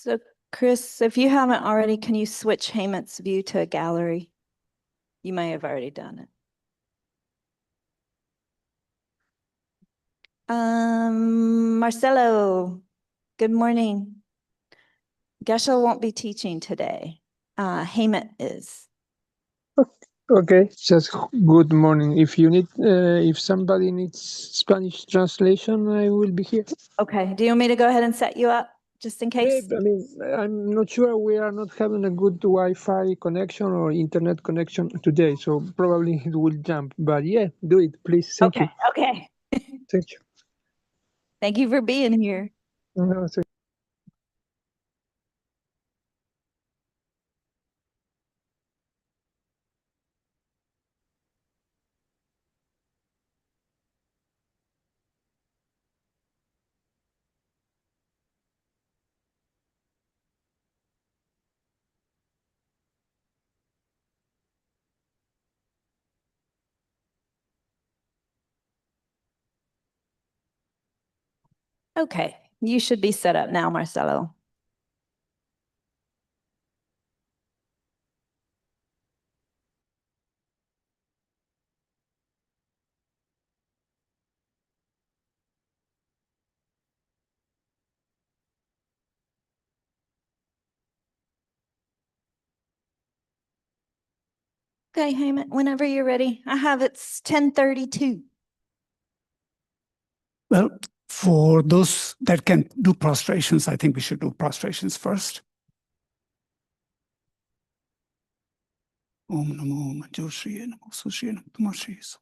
So, Chris, if you haven't already, can you switch Hemant's view to a gallery? You may have already done it. Marcelo, good morning. Geshe won't be teaching today. Hemant is. Okay, just good morning. If somebody needs Spanish translation, I will be here. Okay, do you want me to go ahead and set you up just in case? I mean, I'm not sure we are not having a good Wi-Fi connection or internet connection today, so probably it will jump. But yeah, do it, please. Thank you. Okay. Thank you. Thank you for being here. No, thank Okay, you should be set up now, Marcelo. Okay, Hemant, whenever you're ready. It's 10:32. Well, for those that can do prostrations, I think we should do prostrations first. Om Namo Manjushriya Namo Sushriya Namo Tamashriya.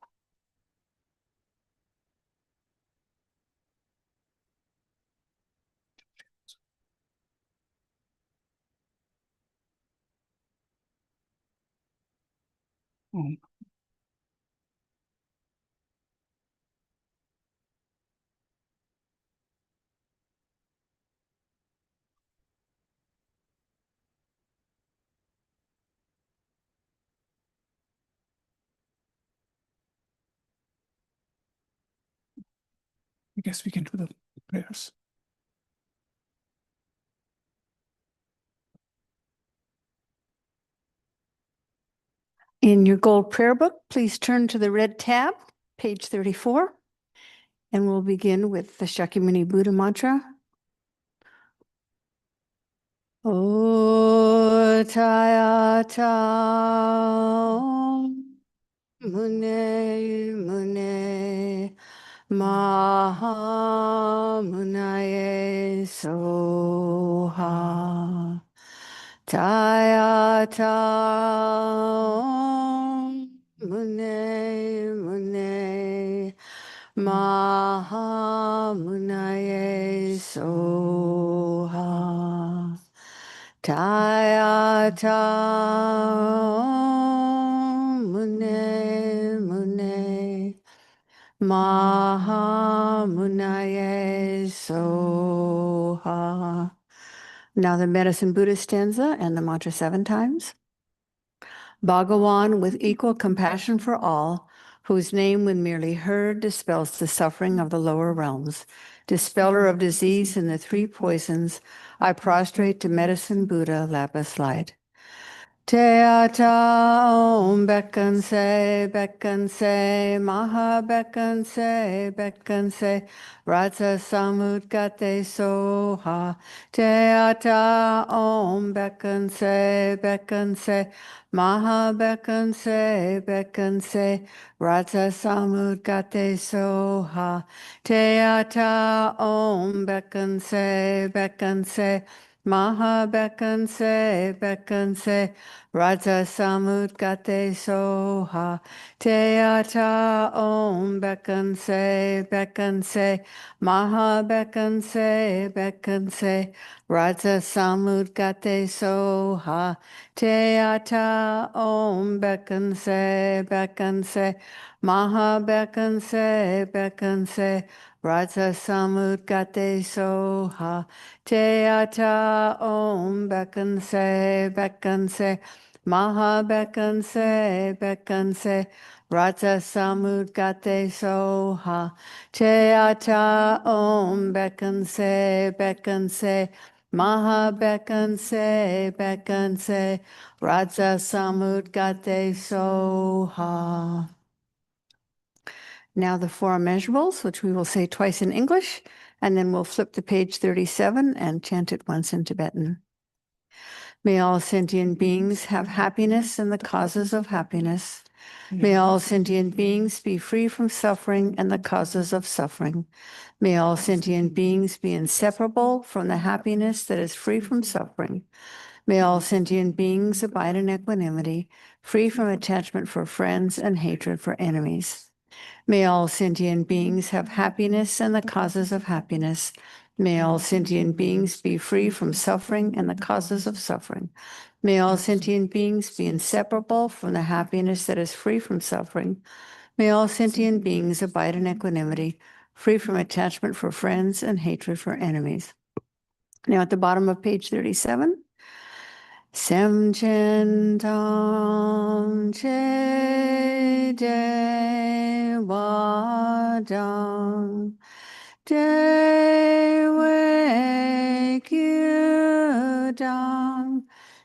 Om. I guess we can do the prayers. In your gold prayer book, please turn to the red tab, page 34, and we'll begin with the Shakyamuni Buddha mantra. O Tayata Mune Mune Maha Munaye Soha Tayata Mune Mune Maha Munaye Soha Tayata Mune Mune Maha Munaye Soha. Now the Medicine Buddha stanza and the mantra 7 times. Bhagawan, with equal compassion for all, whose name when merely heard dispels the suffering of the lower realms, dispeller of disease and the 3 poisons, I prostrate to Medicine Buddha lapis light. Teata Om Bekkanse, Maha Bekkanse, Raja Samudgate Soha. Teata Om Bekkanse, Maha Bekkanse, Raja Samudgate Soha. Teata Om Bekkanse, Maha Bekkanse, Raja Samudgate Soha. Teata Om Bekkanse, Maha Bekkanse, Raja Samudgate Soha. Teata Om Bekkanse, Maha Bekkanse, Raja Samudgate Soha. Teata Om Bekkanse, Maha Bekkanse, Raja Samudgate Soha. Teata Om Bekkanse, Maha Bekanse, Raja Samudgate Soha. Now the four immeasurables, which we will say twice in English, and then we'll flip to page 37 and chant it once in Tibetan. May all sentient beings have happiness and the causes of happiness. May all sentient beings be free from suffering and the causes of suffering. May all sentient beings be inseparable from the happiness that is free from suffering. May all sentient beings abide in equanimity, free from attachment for friends and hatred for enemies. May all sentient beings have happiness and the causes of happiness. May all sentient beings be free from suffering and the causes of suffering. May all sentient beings be inseparable from the happiness that is free from suffering. May all sentient beings abide in equanimity, free from attachment for friends and hatred for enemies. Now at the bottom of page 37. Semchen Tam Che De Wadang De We Kyu Dang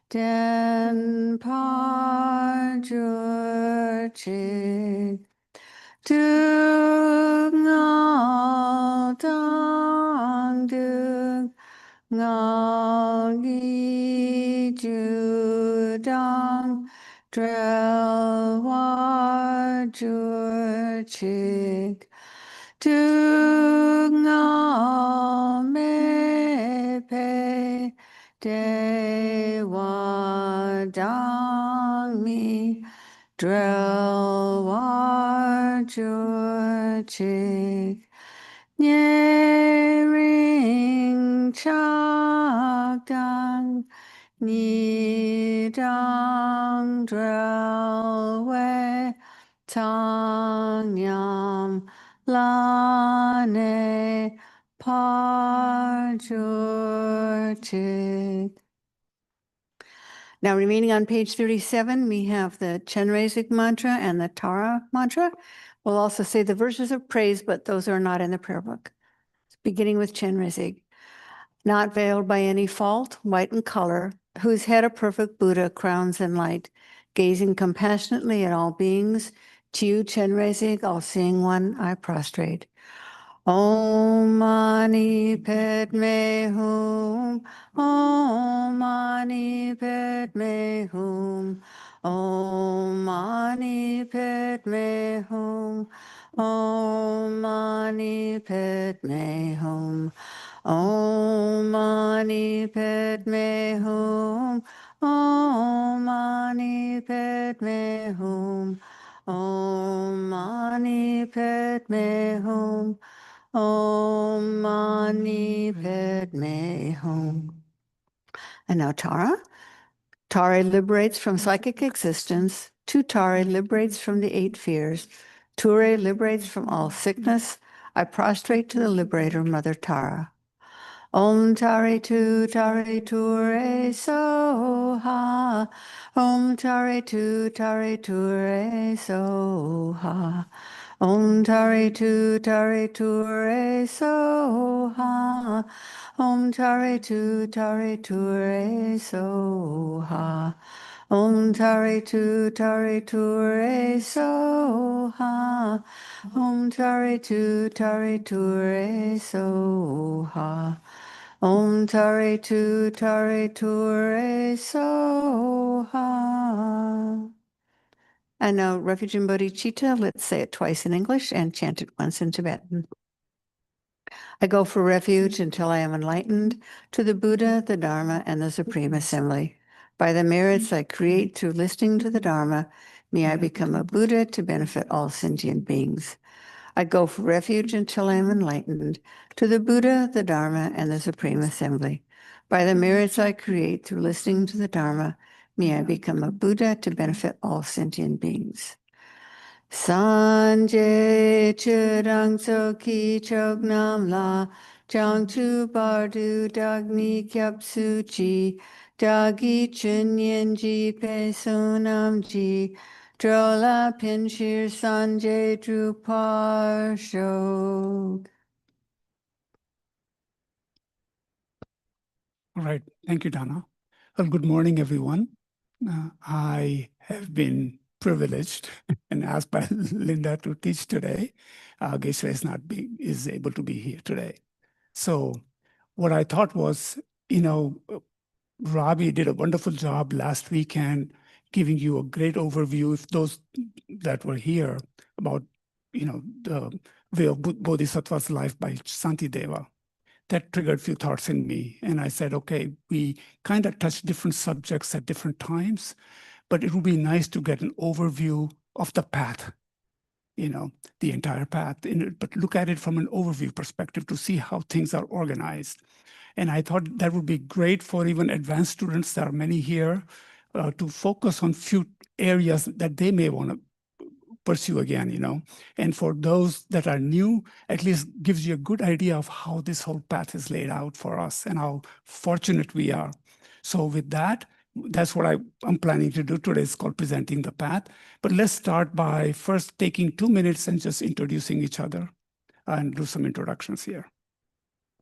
Den Par Jur Chi Du Ngao Dang Du Ngao Gi Ju Dang Drel War Jur Chik Du Ngao Me Pe De Wa Dang Mi Drel War Jur Chik Nye Ring Chak Dang Ni Dang Drel We Tang Yam La Ne Par Jur Chik. Now, remaining on page 37, we have the Chenrezig mantra and the Tara mantra. We'll also say the verses of praise, but those are not in the prayer book. Beginning with Chenrezig. Not veiled by any fault, white in color, whose head a perfect Buddha crowns in light, gazing compassionately at all beings, to you, Chenrezig, all-seeing one, I prostrate. Om Mani Padme Hum, Om Mani Padme Hum, Om Mani Padme Hum, Om Mani Padme Hum, Om Mani Padme Hum, Om Mani Padme Hum, Om Mani Padme Hum, Om Mani Padme Hum. And now Tara. Tara liberates from psychic existence. Tutare liberates from the 8 fears. Ture liberates from all sickness. I prostrate to the liberator, Mother Tara. Om Tare Tu Tare Ture Soha. Om Tare Tu Tare Ture Soha. Om Tare Tu Tare Ture Soha. Om Tare Tu Tare Ture Soha. Om Tare Tu Tare Ture Soha. Om Tare Tu Tare Ture Soha. Om Tare Tu Tare Ture Soha. And now, Refuge in Bodhicitta, let's say it twice in English and chant it once in Tibetan. I go for refuge until I am enlightened to the Buddha, the Dharma, and the Supreme Assembly. By the merits I create through listening to the Dharma, may I become a Buddha to benefit all sentient beings. I go for refuge until I am enlightened to the Buddha, the Dharma, and the Supreme Assembly. By the merits I create through listening to the Dharma, may I become a Buddha to benefit all sentient beings. Sanjay Churang Soki Chok Nam La Chang Tu Bardu Dagni Kyap Suchi Dagi Chunyen Ji Pe Sunam Ji Drola Pinshir Sanjay Drupar Shok. All right. Thank you, Donna. Well, good morning, everyone. I have been privileged and asked by Linda to teach today. Geisha is able to be here today. So what I thought was, Robbie did a wonderful job last weekend giving you a great overview, if those that were here, about, the way of Bodhisattva's life by Santideva. That triggered a few thoughts in me. And I said, okay, we kind of touched different subjects at different times, but it would be nice to get an overview of the path, the entire path, but look at it from an overview perspective to see how things are organized. And I thought that would be great for even advanced students. There are many here to focus on few areas that they may want to pursue again, And for those that are new, at least gives you a good idea of how this whole path is laid out for us and how fortunate we are. So with that, that's what I'm planning to do today. It's called presenting the path. But let's start by first taking 2 minutes and just introducing each other and do some introductions here.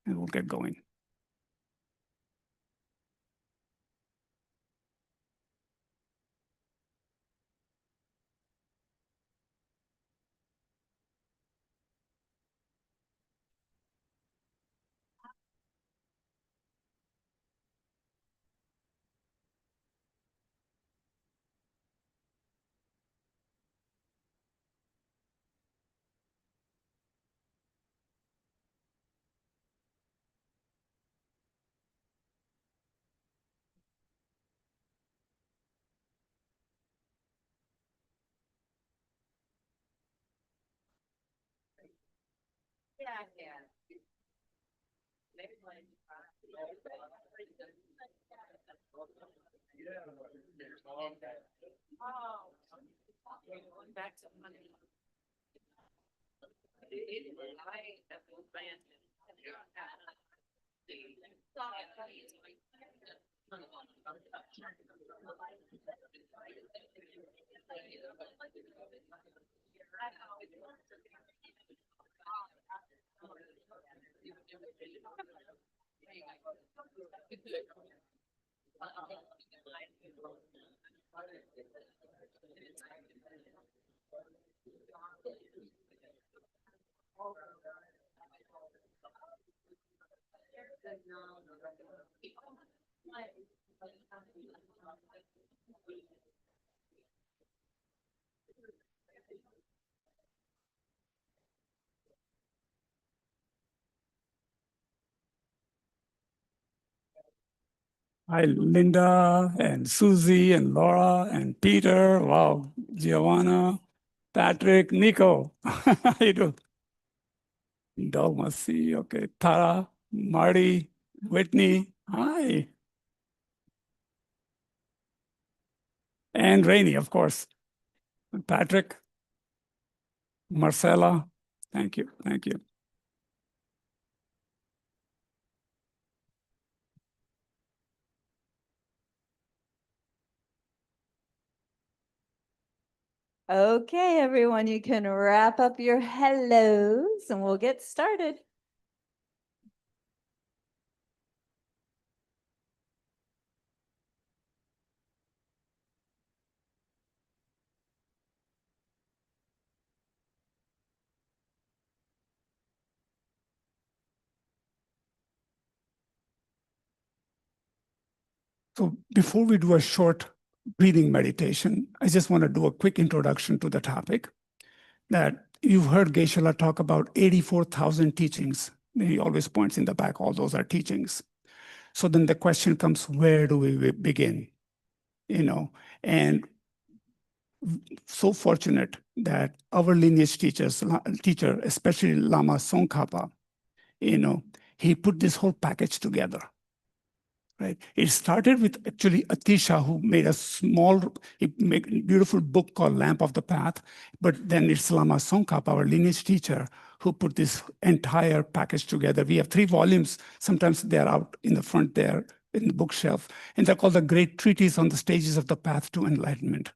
And we'll get going. Hi, Linda and Susie and Laura and Peter. Wow, Giovanna, Patrick, Nico. How you doing? Dalmasi, okay. Tara, Marty, Whitney. Hi. And Rainey, of course. Patrick, Marcella. Thank you. Thank you. Okay, everyone, you can wrap up your hellos and we'll get started. So before we do a short breathing meditation, I just want to do a quick introduction to the topic. That you've heard Geshe-la talk about 84,000 teachings. He always points in the back, all those are teachings. So then the question comes, where do we begin? And so fortunate that our lineage teacher, especially Lama Tsongkhapa, he put this whole package together. Right. It started with actually Atisha, who made a beautiful book called Lamp of the Path. But then it's Lama Tsongkhapa, our lineage teacher, who put this entire package together. We have 3 volumes. Sometimes they're out in the front there in the bookshelf. And they're called the Great Treatise on the Stages of the Path to Enlightenment.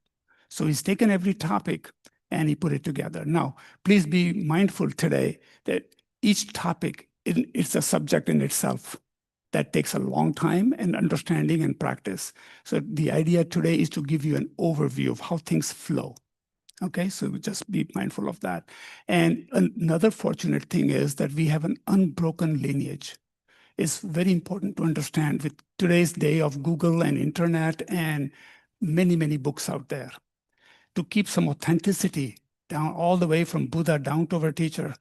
So he's taken every topic and he put it together. Now, please be mindful today that each topic is a subject in itself. that takes a long time and understanding and practice. So the idea today is to give you an overview of how things flow. Okay, so just be mindful of that. And another fortunate thing is that we have an unbroken lineage. It's very important to understand with today's day of Google and internet and many, many books out there, to keep some authenticity down all the way from Buddha down to our teachers.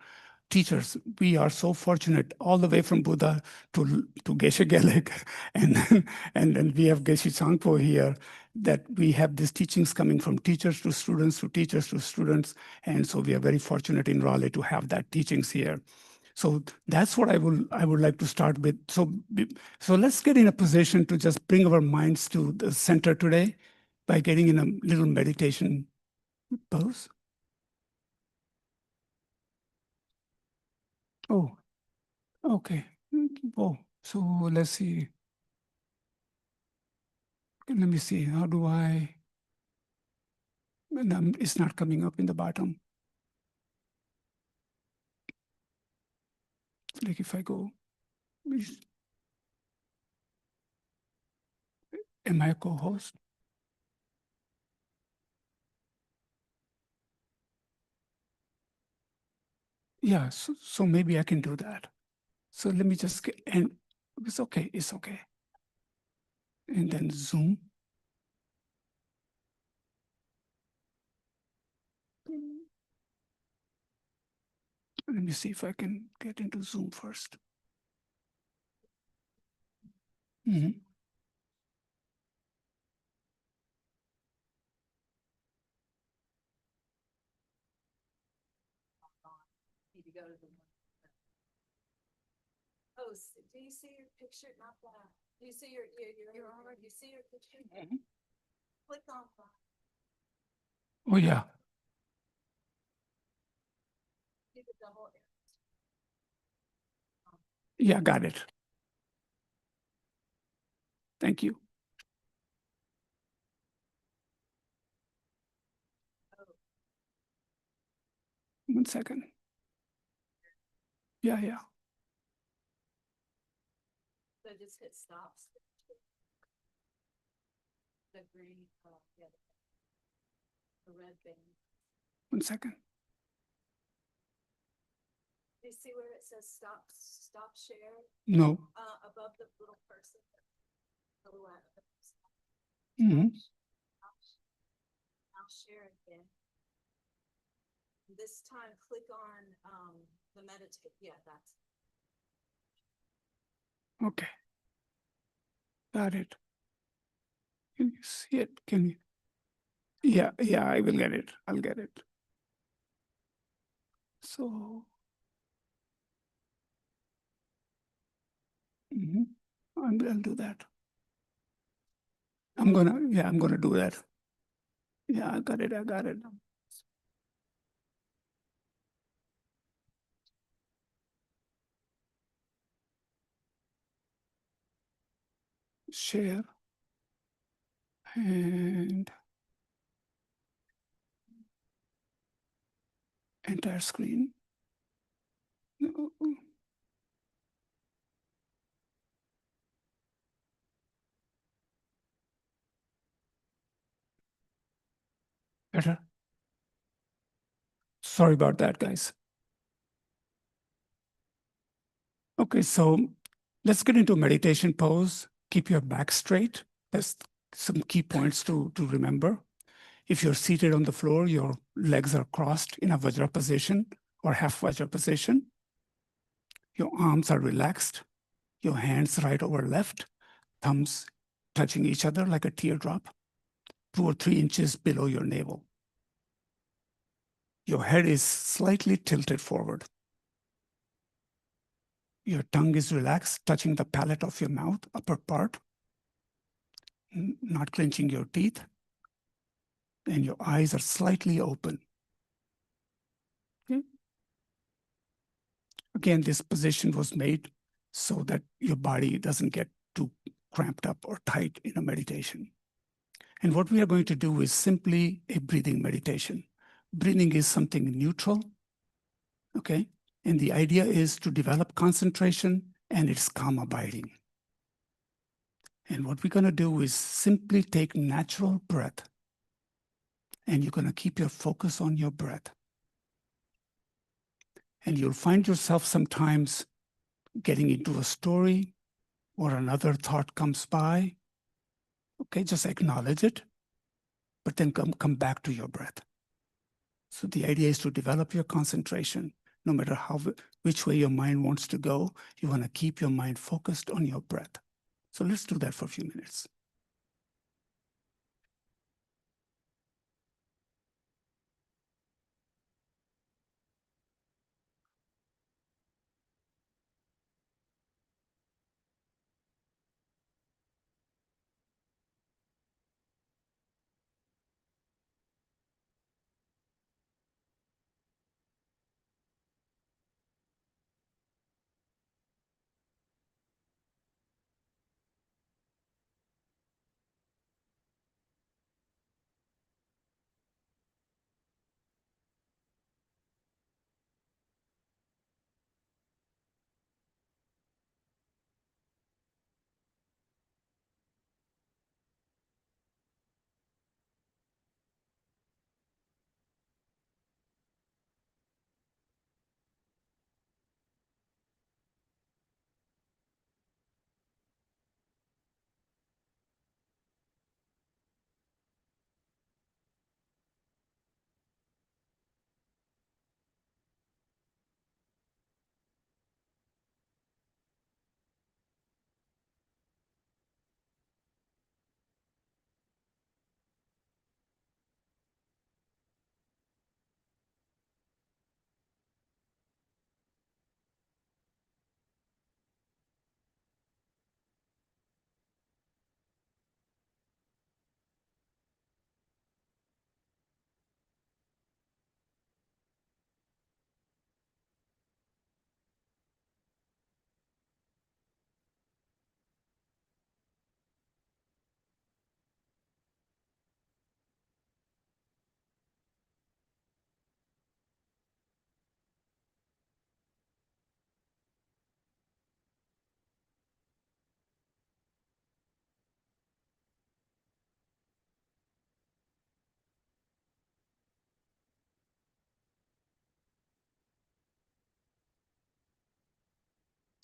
We are so fortunate all the way from Buddha to Geshe Gelik, and then we have Geshe Sangpo here, that we have these teachings coming from teachers to students to teachers to students. And so we are very fortunate in Raleigh to have that teachings here. So that's what I would like to start with. So let's get in a position to just bring our minds to the center today by getting in a little meditation pose. Oh, okay. Oh, so let's see. Let me see. How do I? It's not coming up in the bottom. Like if I go, am I a co-host? Yeah, so maybe I can do that. So let me just get, and it's okay, it's okay. And then Zoom. Let me see if I can get into Zoom first. Mhm. Oh, do you see your picture? Not that. Do you see your armor? Do you see your picture? Mhm. Click on that. Oh, yeah. See the double arrow. Yeah, got it. Thank you. One second. Yeah, yeah. So just hit stop. The green, yeah, the red thing. 1 second. Do you see where it says stop share? No. Above the little person. Mhm. I'll share again. This time, click on the meditate. Yeah, that's. Okay. Got it. Can you see it? Can you? Yeah, yeah, I will get it. I'll get it. So, I'll do that. I'm gonna do that. Yeah, I got it. Share and entire screen. No. Better. Sorry about that, guys. Okay, so let's get into meditation pose. Keep your back straight. There's some key points to remember. If you're seated on the floor, your legs are crossed in a Vajra position or half Vajra position. Your arms are relaxed. Your hands right over left, thumbs touching each other like a teardrop, 2 or 3 inches below your navel. Your head is slightly tilted forward. Your tongue is relaxed, touching the palate of your mouth, upper part, not clenching your teeth. And your eyes are slightly open. Okay. Again, this position was made so that your body doesn't get too cramped up or tight in a meditation. And what we are going to do is simply a breathing meditation. Breathing is something neutral, okay? And the idea is to develop concentration and its calm abiding. And what we're going to do is simply take natural breath. And you're going to keep your focus on your breath. And you'll find yourself sometimes getting into a story or another thought comes by. Okay, just acknowledge it, but then come back to your breath. So the idea is to develop your concentration. No matter which way your mind wants to go, you want to keep your mind focused on your breath. So let's do that for a few minutes.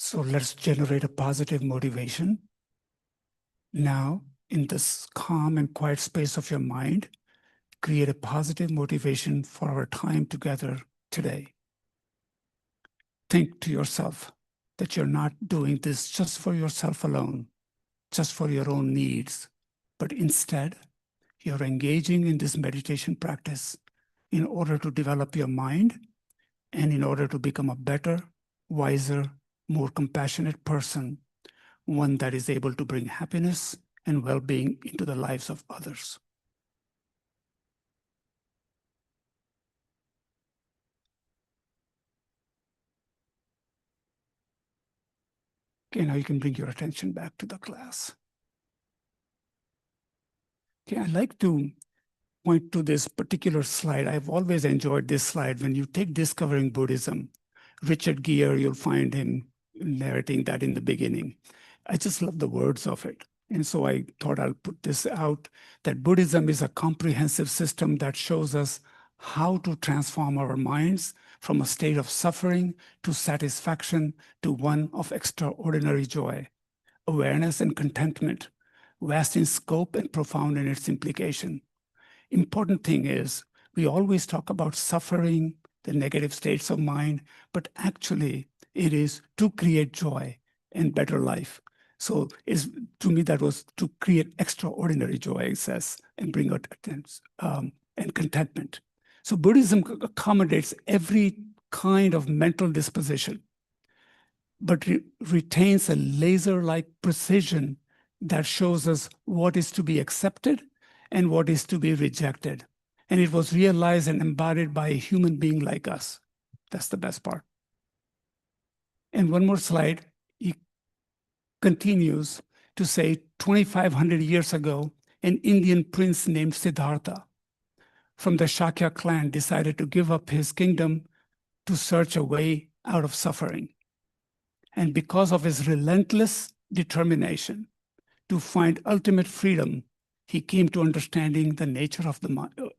So let's generate a positive motivation. Now, in this calm and quiet space of your mind, create a positive motivation for our time together today. Think to yourself that you're not doing this just for yourself alone, just for your own needs, but instead, you're engaging in this meditation practice in order to develop your mind and in order to become a better, wiser, more compassionate person, one that is able to bring happiness and well-being into the lives of others. Okay, now you can bring your attention back to the class. Okay, I'd like to point to this particular slide. I've always enjoyed this slide. When you take Discovering Buddhism, Richard Gere, you'll find him narrating that in the beginning. I just love the words of it. And so I thought I'll put this out, that Buddhism is a comprehensive system that shows us how to transform our minds from a state of suffering to satisfaction to one of extraordinary joy, awareness and contentment, vast in scope and profound in its implication. Important thing is, we always talk about suffering, the negative states of mind, but actually it is to create joy and better life. So to me, that was to create extraordinary joy, it says, and bring out and contentment. So Buddhism accommodates every kind of mental disposition, but retains a laser-like precision that shows us what is to be accepted and what is to be rejected. And it was realized and embodied by a human being like us. That's the best part. And one more slide, he continues to say, 2,500 years ago, an Indian prince named Siddhartha from the Shakya clan decided to give up his kingdom to search a way out of suffering. And because of his relentless determination to find ultimate freedom, he came to understanding the nature of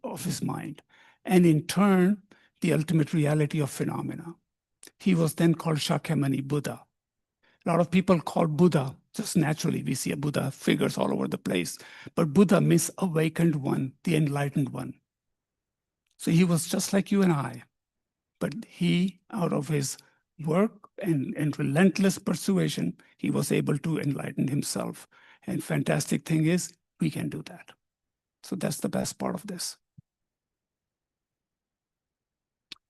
of his mind, and in turn, the ultimate reality of phenomena. He was then called Shakyamuni Buddha. A lot of people call Buddha, just naturally, we see a Buddha figures all over the place. But Buddha means awakened one, the enlightened one. So he was just like you and I. But he, out of his work and relentless persuasion, he was able to enlighten himself. And fantastic thing is, we can do that. So that's the best part of this.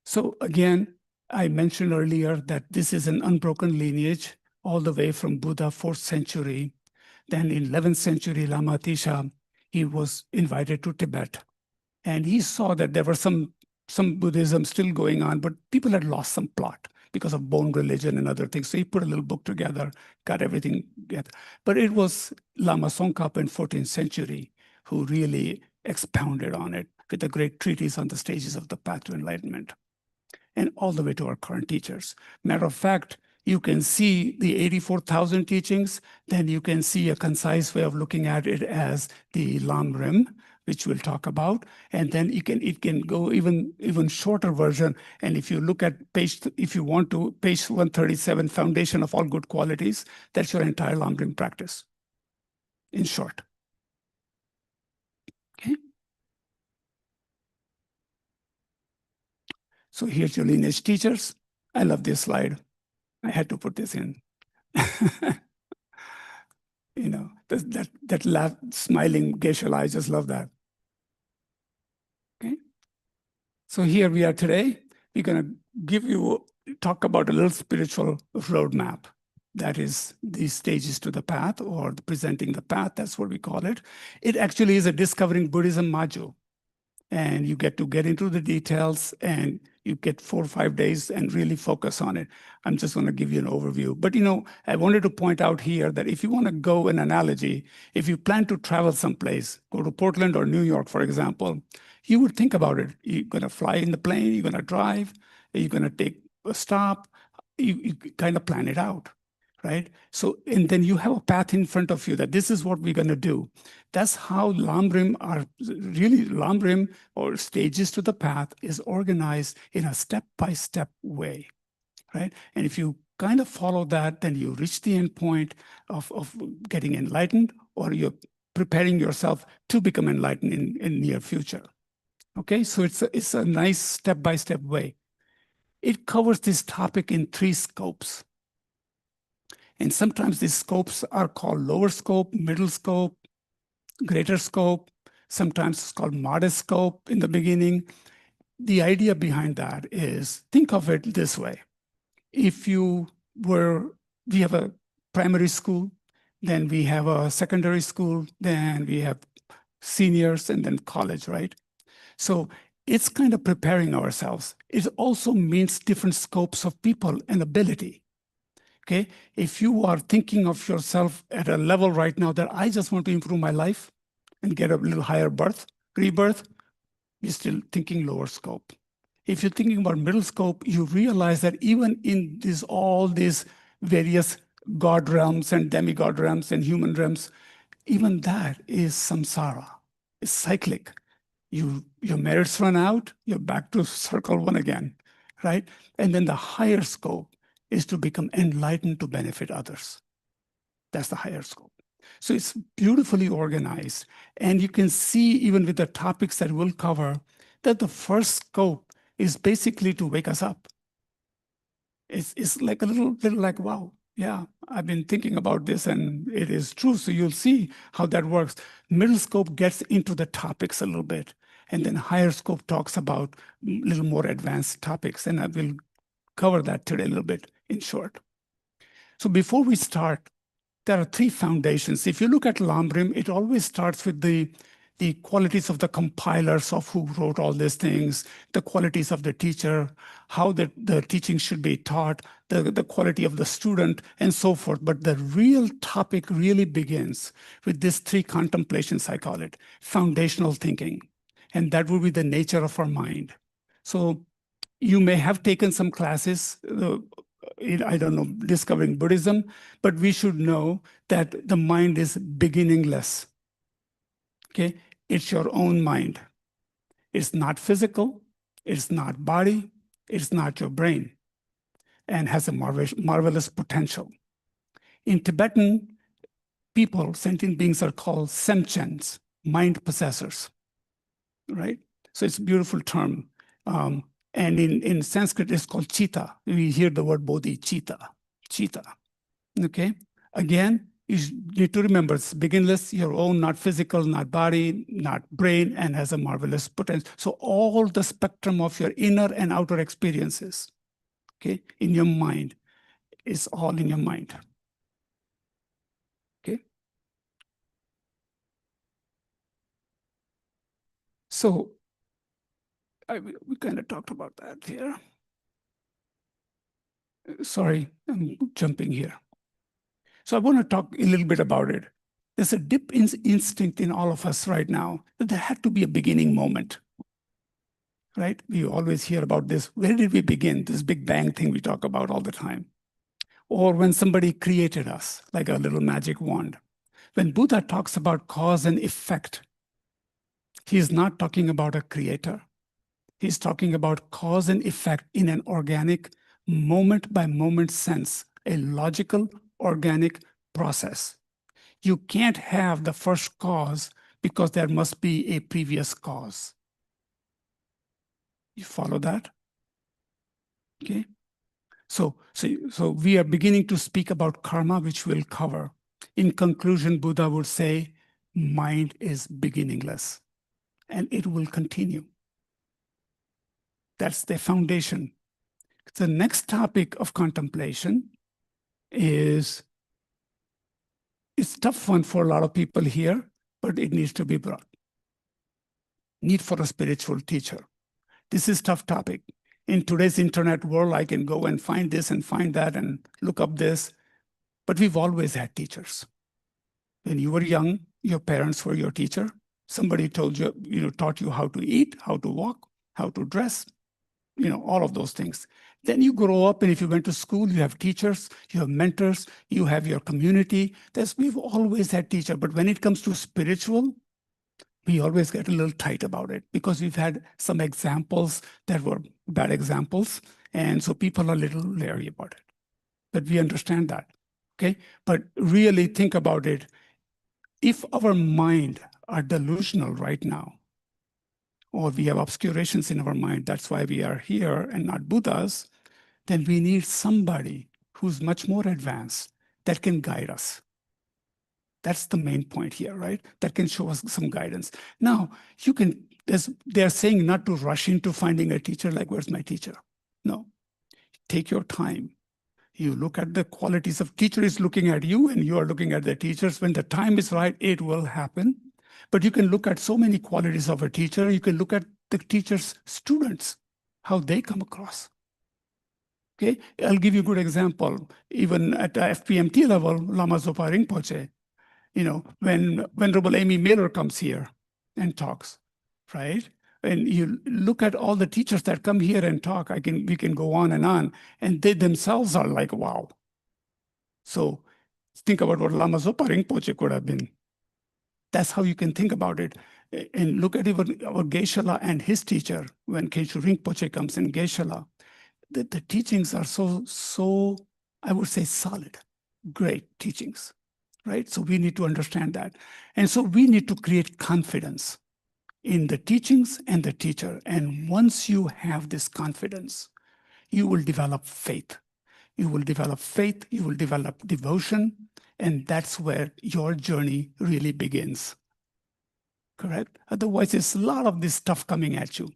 So again, I mentioned earlier that this is an unbroken lineage all the way from Buddha, 4th century. Then in 11th century, Lama Tisha, he was invited to Tibet. And he saw that there were some Buddhism still going on, but people had lost some plot because of bone religion and other things. So he put a little book together, got everything together. But it was Lama Tsongkhapa in 14th century who really expounded on it with a great treatise on the stages of the path to enlightenment, and all the way to our current teachers. Matter of fact, you can see the 84,000 teachings, then you can see a concise way of looking at it as the Lam Rim, which we'll talk about, and then it can go even shorter version. And if you look at if you want to, page 137, Foundation of All Good Qualities, that's your entire Lam Rim practice, in short. Okay. So here's your lineage teachers. I love this slide. I had to put this in. You know, that laugh, smiling Geshe-la, I just love that. Okay. So here we are today. We're going to talk about a little spiritual roadmap. That is the stages to the path, or presenting the path, that's what we call it. It actually is a Discovering Buddhism module. And you get to get into the details, and you get 4 or 5 days and really focus on it. I'm just going to give you an overview. But, you know, I wanted to point out here that if you want to go, an analogy, if you plan to travel someplace, go to Portland or New York, for example, you would think about it. You're going to fly in the plane, you're going to drive, you're going to take a stop, you kind of plan it out, right? So, and then you have a path in front of you that this is what we're going to do. That's how Lam Rim or stages to the path is organized in a step-by-step way, right? And if you kind of follow that, then you reach the end point of getting enlightened, or you're preparing yourself to become enlightened in near future. Okay, so it's a nice step-by-step way. It covers this topic in 3 scopes. And sometimes these scopes are called lower scope, middle scope, greater scope. Sometimes it's called modest scope in the beginning. The idea behind that is, think of it this way. If we have a primary school, then we have a secondary school, then we have seniors, and then college, right? So it's kind of preparing ourselves. It also means different scopes of people and ability. Okay, if you are thinking of yourself at a level right now that I just want to improve my life and get a little higher rebirth, you're still thinking lower scope. If you're thinking about middle scope, you realize that even in all these various God realms and demigod realms and human realms, even that is samsara. It's cyclic. Your merits run out, you're back to circle 1 again, right? And then the higher scope is to become enlightened to benefit others. That's the higher scope. So it's beautifully organized. And you can see, even with the topics that we'll cover, that the first scope is basically to wake us up. It's like a little like, wow, yeah, I've been thinking about this and it is true. So you'll see how that works. Middle scope gets into the topics a little bit. And then higher scope talks about a little more advanced topics. And I will cover that today a little bit in short. So before we start, there are 3 foundations. If you look at Lam Rim, it always starts with the qualities of the compilers of who wrote all these things, the qualities of the teacher, how the teaching should be taught, the quality of the student, and so forth. But the real topic really begins with these 3 contemplations, I call it, foundational thinking. And that will be the nature of our mind. So you may have taken some classes I don't know, discovering Buddhism, but we should know that the mind is beginningless. Okay, it's your own mind. It's not physical, it's not body, it's not your brain, and has a marvelous potential. In Tibetan, people, sentient beings, are called semchens, mind possessors, right? So it's a beautiful term. And in Sanskrit, it's called chitta. We hear the word bodhi, chitta. Okay? Again, you need to remember it's beginless, your own, not physical, not body, not brain, and has a marvelous potential. So all the spectrum of your inner and outer experiences, okay, in your mind, is all in your mind. Okay? So we kind of talked about that here. Sorry, I'm jumping here. So I want to talk a little bit about it. There's a deep instinct in all of us right now that there had to be a beginning moment, right? We always hear about this. Where did we begin? This Big Bang thing we talk about all the time. Or when somebody created us, like a little magic wand. When Buddha talks about cause and effect, he's not talking about a creator. He's talking about cause and effect in an organic, moment-by-moment sense, a logical, organic process. You can't have the first cause because there must be a previous cause. You follow that? Okay. So we are beginning to speak about karma, which we'll cover. In conclusion, Buddha would say, mind is beginningless, and it will continue. That's the foundation. The next topic of contemplation is, it's a tough one for a lot of people here, but it needs to be brought. Need for a spiritual teacher. This is a tough topic. In today's internet world, I can go and find this and find that and look up this, but we've always had teachers. When you were young, your parents were your teacher. Somebody told you, taught you how to eat, how to walk, how to dress, all of those things. Then you grow up, and if you went to school, you have teachers, you have mentors, you have your community. We've always had teachers, but when it comes to spiritual, we always get a little tight about it because we've had some examples that were bad examples, and so people are a little leery about it. But we understand that, okay? But really think about it. If our mind are delusional right now, or we have obscurations in our mind, that's why we are here and not Buddhas, then we need somebody who's much more advanced that can guide us. That's the main point here, right? That can show us some guidance. Now, they're saying not to rush into finding a teacher, like, where's my teacher? No, take your time. You look at the qualities of teacher is looking at you, and you are looking at the teachers. When the time is right, it will happen. But you can look at so many qualities of a teacher. You can look at the teacher's students, how they come across. Okay, I'll give you a good example. Even at the FPMT level, Lama Zopa Rinpoche, when Venerable Amy Miller comes here and talks, right? And you look at all the teachers that come here and talk, we can go on, and they themselves are like, wow. So think about what Lama Zopa Rinpoche could have been. That's how you can think about it. And look at even our Geshe-la and his teacher, when Kenshu Rinpoche comes in Geshe-la. The teachings are so, I would say, solid, great teachings, right? So we need to understand that. And so we need to create confidence in the teachings and the teacher. And once you have this confidence, you will develop faith. You will develop faith, you will develop devotion, and that's where your journey really begins. Correct? Otherwise, there's a lot of this stuff coming at you.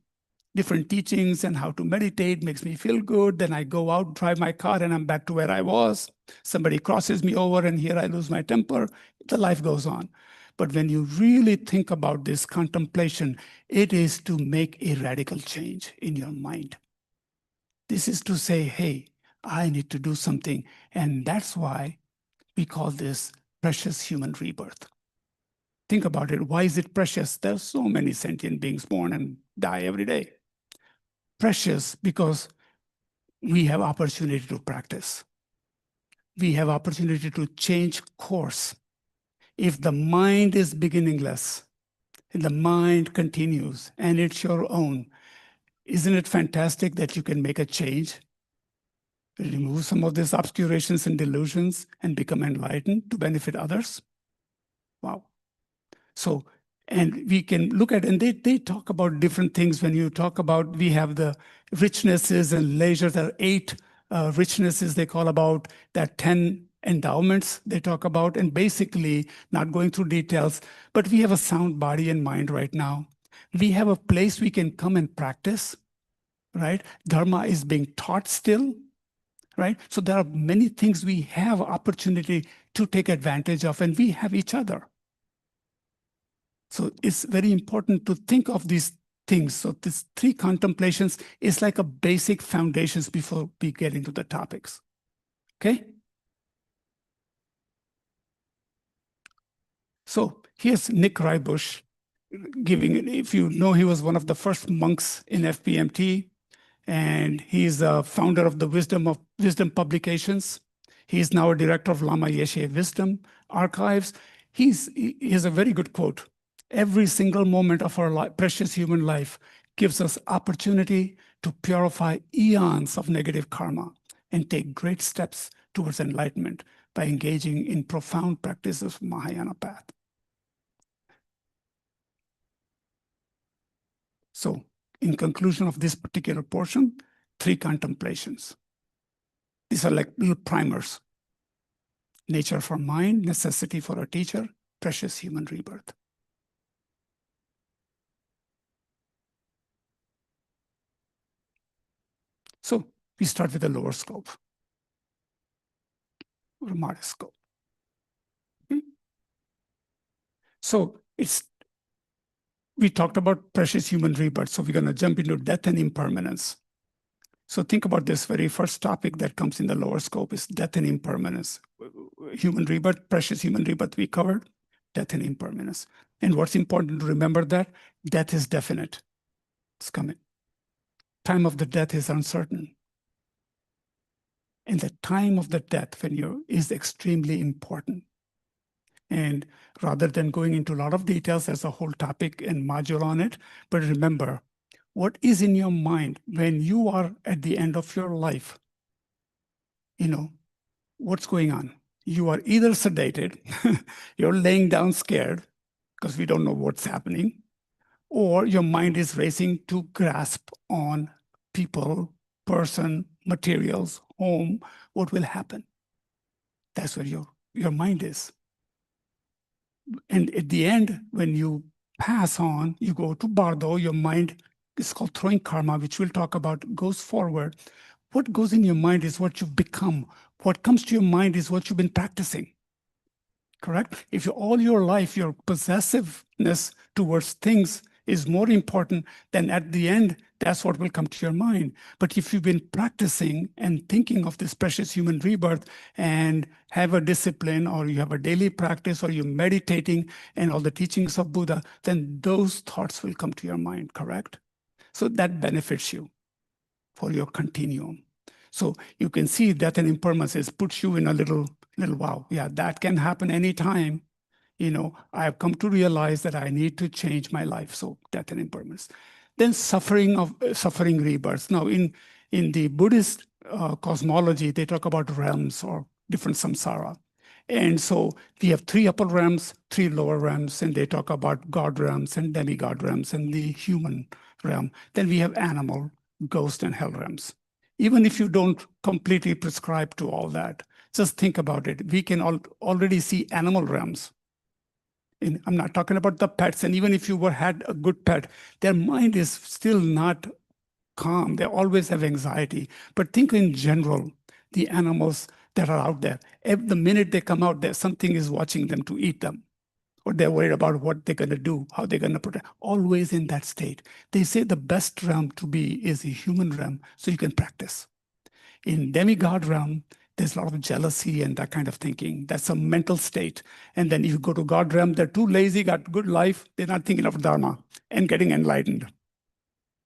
Different teachings and how to meditate makes me feel good. Then I go out, drive my car, and I'm back to where I was. Somebody crosses me over, and here I lose my temper. The life goes on. But when you really think about this contemplation, it is to make a radical change in your mind. This is to say, hey, I need to do something. And that's why we call this precious human rebirth. Think about it. Why is it precious? There's so many sentient beings born and die every day. Precious because we have opportunity to practice. We have opportunity to change course. If the mind is beginningless, and the mind continues, and it's your own, isn't it fantastic that you can make a change? Remove some of these obscurations and delusions and become enlightened to benefit others? Wow. So, and we can look at, and they talk about different things. When you talk about, we have the richnesses and leisure, there are 8 richnesses they call about, that 10 endowments they talk about, and basically not going through details, but we have a sound body and mind right now. We have a place we can come and practice, right? Dharma is being taught still, right? So there are many things we have opportunity to take advantage of, and we have each other. So it's very important to think of these things. So these 3 contemplations is like a basic foundations before we get into the topics. Okay? So here's Nick Rybush giving, if you know, he was one of the first monks in FPMT, and he's a founder of the Wisdom Publications. He's now a director of Lama Yeshe Wisdom Archives. He has a very good quote. Every single moment of our precious human life gives us opportunity to purify eons of negative karma and take great steps towards enlightenment by engaging in profound practices of Mahayana path. So, in conclusion of this particular portion, 3 contemplations. These are like little primers. Nature for mind, necessity for a teacher, precious human rebirth. So we start with the lower scope, or modest scope. Okay. So we talked about precious human rebirth, so we're going to jump into death and impermanence. So think about this very first topic that comes in the lower scope is death and impermanence. Human rebirth, precious human rebirth we covered, death and impermanence. And what's important to remember that death is definite. It's coming. Time of the death is uncertain. And the time of the death is extremely important. And rather than going into a lot of details, there's a whole topic and module on it. But remember, what is in your mind when you are at the end of your life? What's going on? You are either sedated, you're laying down scared because we don't know what's happening, or your mind is racing to grasp on people, person, materials, home, what will happen. That's where your mind is. And at the end, when you pass on, you go to Bardo, your mind is called throwing karma, which we'll talk about, goes forward. What goes in your mind is what you've become. What comes to your mind is what you've been practicing. Correct? If all your life, your possessiveness towards things is more important, then at the end, that's what will come to your mind. But if you've been practicing and thinking of this precious human rebirth and have a discipline, or you have a daily practice, or you're meditating and all the teachings of Buddha, then those thoughts will come to your mind, correct? So that benefits you for your continuum. So you can see death and impermanence puts you in a little wow. Yeah, that can happen anytime. I have come to realize that I need to change my life. So death and impermanence. Then suffering rebirths. Now in the Buddhist cosmology, they talk about realms or different samsara. And so we have 3 upper realms, 3 lower realms, and they talk about God realms and demigod realms and the human realm. Then we have animal, ghost, and hell realms. Even if you don't completely prescribe to all that, just think about it. We can already see animal realms. And I'm not talking about the pets. And even if you had a good pet, their mind is still not calm. They always have anxiety. But think in general, the animals that are out there, the minute they come out there, something is watching them to eat them. Or they're worried about what they're going to do, how they're going to protect. Always in that state. They say the best realm to be is the human realm, so you can practice. In demigod realm, there's a lot of jealousy and that kind of thinking. That's a mental state. And then if you go to God realm, they're too lazy, got good life. They're not thinking of Dharma and getting enlightened.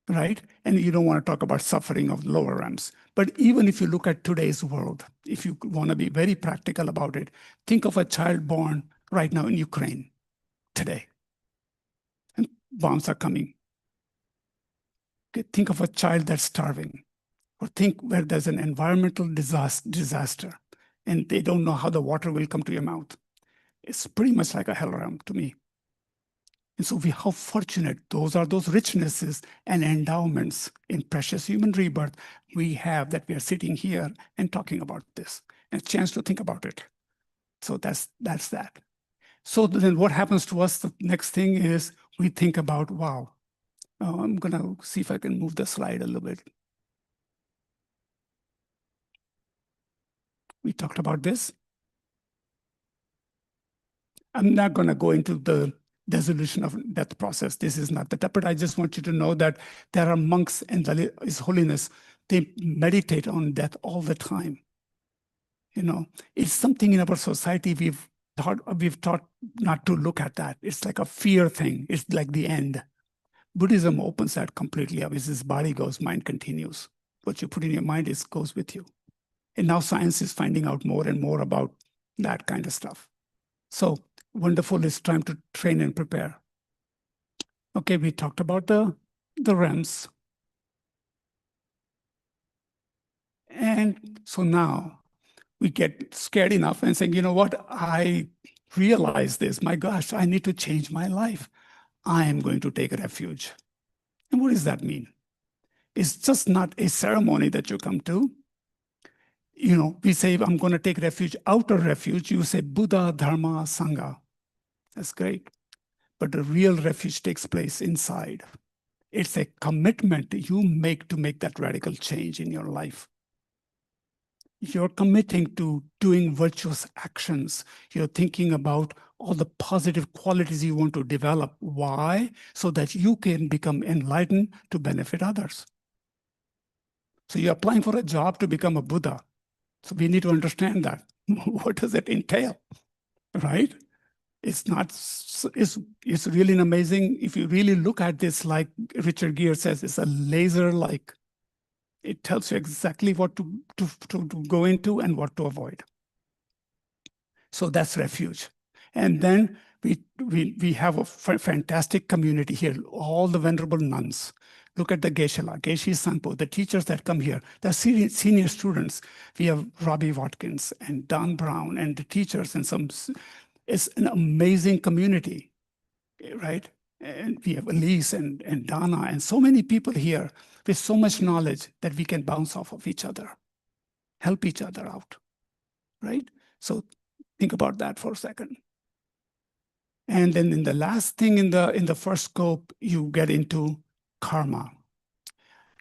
right? And you don't want to talk about suffering of lower realms. But even if you look at today's world, if you want to be very practical about it, think of a child born right now in Ukraine today. And bombs are coming. Okay, think of a child that's starving. Or think where there's an environmental disaster and they don't know how the water will come to your mouth. It's pretty much like a hell realm to me. And so how fortunate those are, those richnesses and endowments in precious human rebirth we have, that we are sitting here and talking about this, and a chance to think about it. So that's that. So then what happens to us, the next thing is we think about, wow, I'm gonna see if I can move the slide a little bit. We talked about this. I'm not gonna go into the dissolution of death process. This is not the topic, but I just want you to know that there are monks in His Holiness. They meditate on death all the time. You know, it's something in our society we've taught not to look at that. It's like a fear thing. It's like the end. Buddhism opens that completely up. As this body goes, mind continues. What you put in your mind goes with you. And now science is finding out more and more about that kind of stuff. So wonderful, it's time to train and prepare. Okay, we talked about the realms. And so now we get scared enough and saying, you know what, I realize this, my gosh, I need to change my life. I am going to take refuge. And what does that mean? It's just not a ceremony that you come to. You know, we say, I'm going to take refuge, outer refuge. You say Buddha, Dharma, Sangha. That's great. But the real refuge takes place inside. It's a commitment you make to make that radical change in your life. You're committing to doing virtuous actions. You're thinking about all the positive qualities you want to develop. Why? So that you can become enlightened to benefit others. So you're applying for a job to become a Buddha. So we need to understand that. What does it entail, right? It's really an amazing, if you really look at this, like Richard Gere says, it's a laser-like. It tells you exactly what to go into and what to avoid. So that's refuge. And then we have a fantastic community here, all the venerable nuns. Look at the Geshe-la, Geshe Sanpo, the teachers that come here, the senior students. We have Robbie Watkins and Don Brown and the teachers and some. It's an amazing community, right? And we have Elise and Donna and so many people here with so much knowledge that we can bounce off of each other, help each other out, right? So think about that for a second. And then in the last thing in the first scope, you get into karma.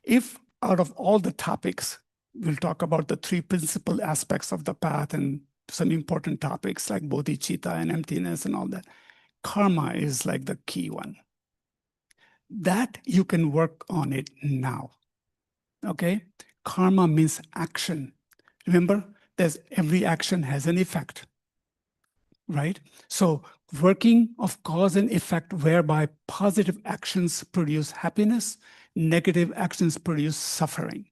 If out of all the topics, we'll talk about the three principal aspects of the path and some important topics like bodhicitta and emptiness and all that. Karma is like the key one. That you can work on it now, okay? Karma means action. Remember, every action has an effect, right? So working of cause and effect, whereby positive actions produce happiness, negative actions produce suffering,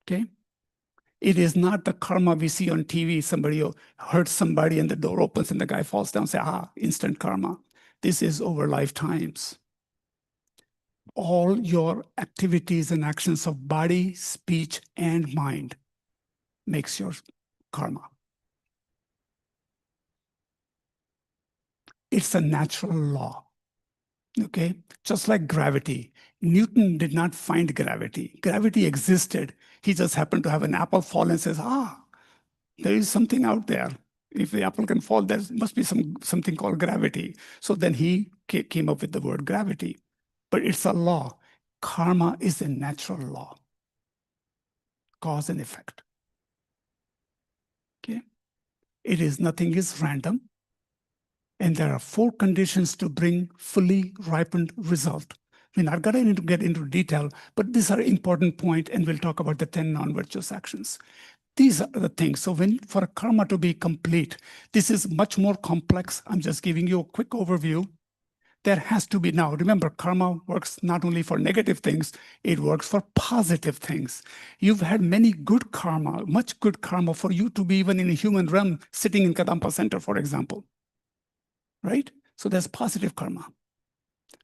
okay? It is not the karma we see on TV. Somebody hurts somebody and the door opens and the guy falls down, say, instant karma. This is over lifetimes. All your activities and actions of body, speech, and mind makes your karma. It's a natural law, okay? Just like gravity. Newton did not find gravity. Gravity existed. He just happened to have an apple fall and says, there is something out there. If the apple can fall, there must be something called gravity. So then he came up with the word gravity. But it's a law. Karma is a natural law. Cause and effect. Okay? Nothing is random. And there are 4 conditions to bring fully ripened result. We're not going to get into detail, but these are important points, and we'll talk about the 10 non-virtuous actions. These are the things. So for a karma to be complete, this is much more complex. I'm just giving you a quick overview. there has to be, now remember, karma works not only for negative things, it works for positive things. You've had many good karma, much good karma for you to be even in a human realm, sitting in Kadampa Center, for example, right? So there's positive karma,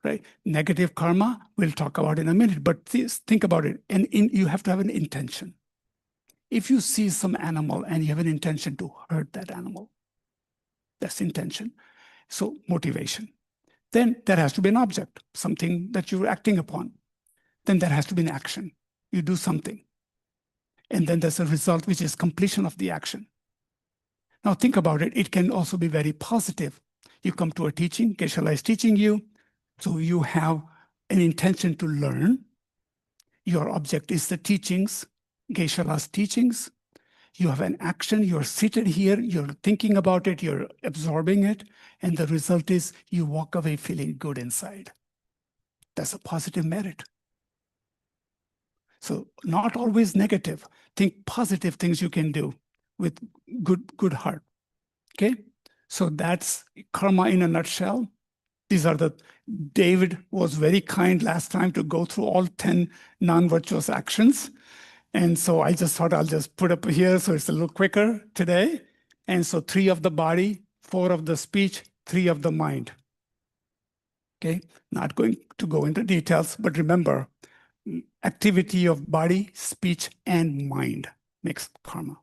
right? Negative karma, we'll talk about in a minute, but think about it. And you have to have an intention. If you see some animal and you have an intention to hurt that animal, that's intention. So motivation. Then there has to be an object, something that you're acting upon. Then there has to be an action. You do something. And then there's a result, which is completion of the action. Now think about it. It can also be very positive. You come to a teaching, Geshe-la is teaching you. So you have an intention to learn. Your object is the teachings, Geshe-la's teachings. You have an action, you're seated here, you're thinking about it, you're absorbing it, and the result is you walk away feeling good inside. That's a positive merit. So not always negative. Think positive things you can do with good heart. Okay? So that's karma in a nutshell. These are David was very kind last time to go through all 10 non-virtuous actions. And so I just thought I'll just put up here so it's a little quicker today. And so 3 of the body, 4 of the speech, 3 of the mind. Okay, not going to go into details, but remember, activity of body, speech, and mind makes karma.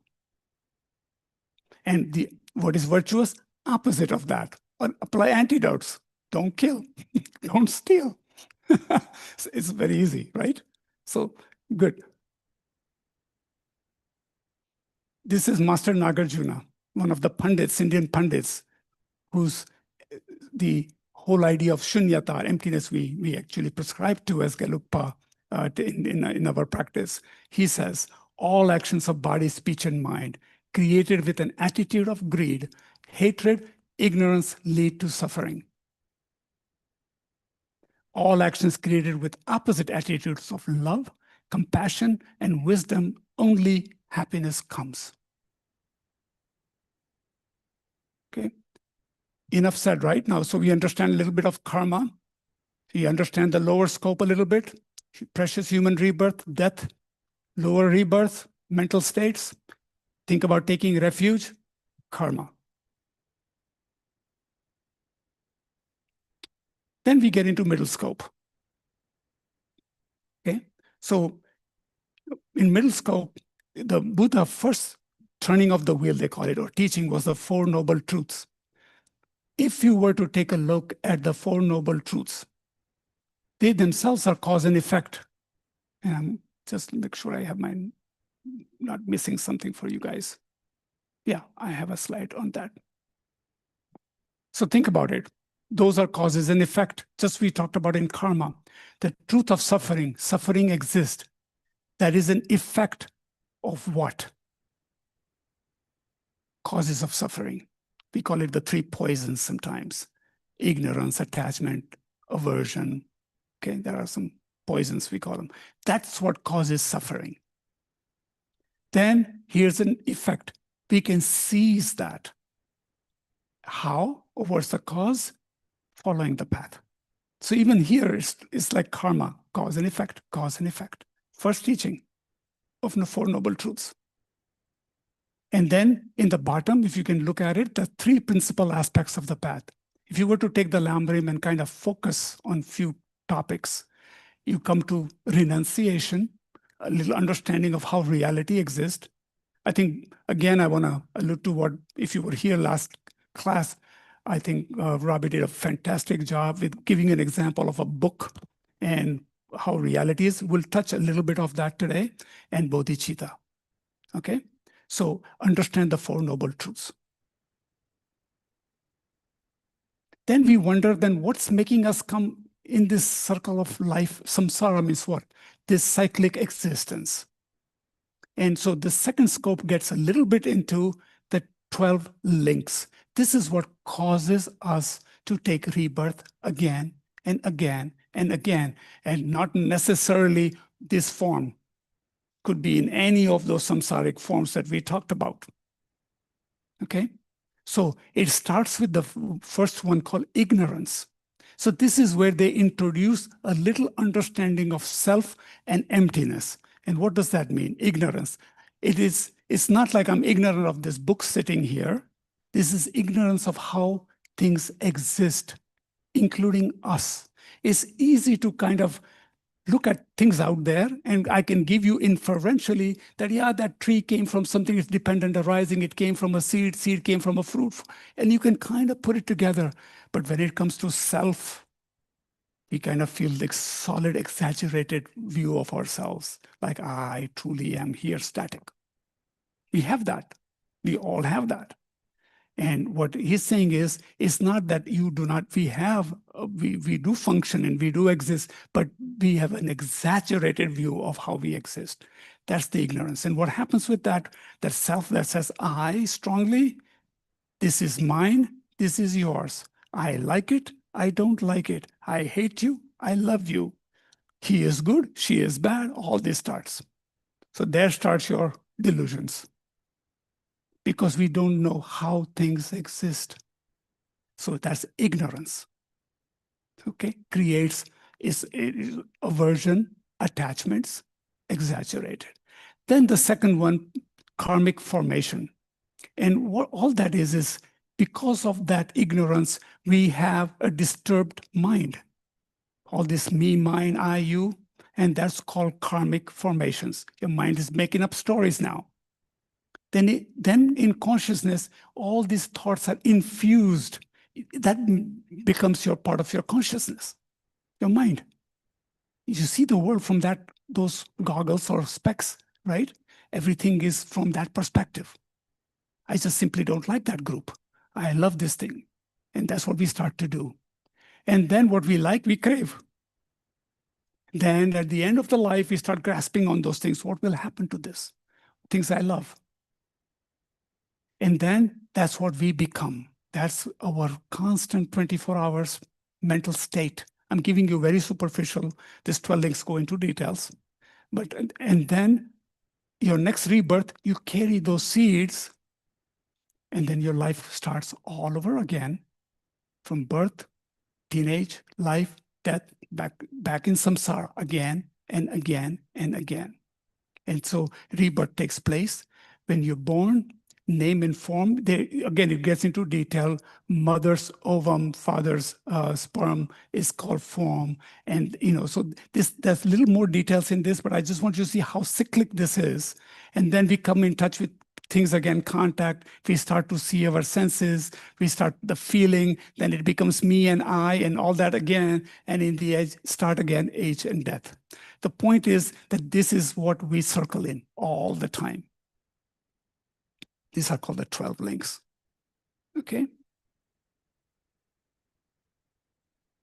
And what is virtuous? Opposite of that. Apply antidotes. Don't kill. Don't steal. It's very easy, right? So good. This is Master Nagarjuna, one of the Pandits, Indian Pandits, who's the whole idea of shunyata, emptiness, we actually prescribe to as Gelugpa in our practice. He says, all actions of body, speech, and mind created with an attitude of greed, hatred, ignorance lead to suffering. All actions created with opposite attitudes of love, compassion, and wisdom, only happiness comes. Okay, enough said right now. So we understand a little bit of karma. We understand the lower scope a little bit. Precious human rebirth, death, lower rebirth, mental states. Think about taking refuge, karma. Then we get into middle scope. Okay, so in middle scope, the Buddha first turning of the wheel, they call it, or teaching, was the 4 Noble Truths. If you were to take a look at the 4 Noble Truths, they themselves are cause and effect. And just make sure I have not missing something for you guys. Yeah, I have a slide on that. So think about it. Those are causes and effect. Just we talked about in karma. The truth of suffering. Suffering exists. That is an effect of what? Causes of suffering. We call it the 3 poisons sometimes. Ignorance, attachment, aversion. Okay, there are some poisons we call them. That's what causes suffering. Then here's an effect. We can seize that. How? What's the cause? Following the path. So even here, it's like karma, cause and effect, cause and effect. First teaching of the 4 Noble Truths. And then in the bottom, if you can look at it, the 3 principal aspects of the path. If you were to take the Lambrim and kind of focus on few topics, you come to renunciation, a little understanding of how reality exists. I think, again, I want to allude to what, if you were here last class, I think Robbie did a fantastic job with giving an example of a book and how reality is. We'll touch a little bit of that today, and bodhicitta. Okay? So understand the 4 Noble Truths. Then we wonder, then what's making us come in this circle of life? Samsara means what? This cyclic existence. And so the second scope gets a little bit into the 12 links. This is what causes us to take rebirth again and again and again, and not necessarily this form. Could be in any of those samsaric forms that we talked about. Okay? So it starts with the first one called ignorance. So this is where they introduce a little understanding of self and emptiness. And what does that mean? Ignorance. It's not like I'm ignorant of this book sitting here. This is ignorance of how things exist, including us. It's easy to kind of look at things out there, and I can give you inferentially that, yeah, that tree came from something that's dependent arising, it came from a seed came from a fruit, and you can kind of put it together. But when it comes to self, we kind of feel like solid, exaggerated view of ourselves, like I truly am here, static. We have that. We all have that. And what he's saying is, it's not that you do not, we do function and we do exist, but we have an exaggerated view of how we exist. That's the ignorance. And what happens with that self that says, I strongly, this is mine, this is yours. I like it, I don't like it. I hate you, I love you. He is good, she is bad, all this starts. So there starts your delusions, because we don't know how things exist. So that's ignorance. Okay, creates is aversion, attachments, exaggerated. Then the second one, karmic formation. And what all that is because of that ignorance, we have a disturbed mind. All this me, mine, I, you, and that's called karmic formations. Your mind is making up stories now. Then in consciousness, all these thoughts are infused. That becomes your part of your consciousness, your mind. You see the world from those goggles or specs, right? Everything is from that perspective. I just simply don't like that group. I love this thing. And that's what we start to do. And then what we like, we crave. Then at the end of the life, we start grasping on those things. What will happen to this? Things I love. And then that's what we become. That's our constant 24 hours mental state. I'm giving you very superficial. These 12 links go into details. And then your next rebirth, you carry those seeds, and then your life starts all over again, from birth, teenage, life, death, back in samsara again and again and again. And so rebirth takes place. When you're born, name and form, again, it gets into detail. Mother's ovum, father's sperm is called form. And, so there's a little more details in this, but I just want you to see how cyclic this is. And then we come in touch with things again, contact, we start to see our senses, we start the feeling, then it becomes me and I and all that again. And in the edge, start again, age and death. The point is that this is what we circle in all the time. These are called the 12 links. Okay.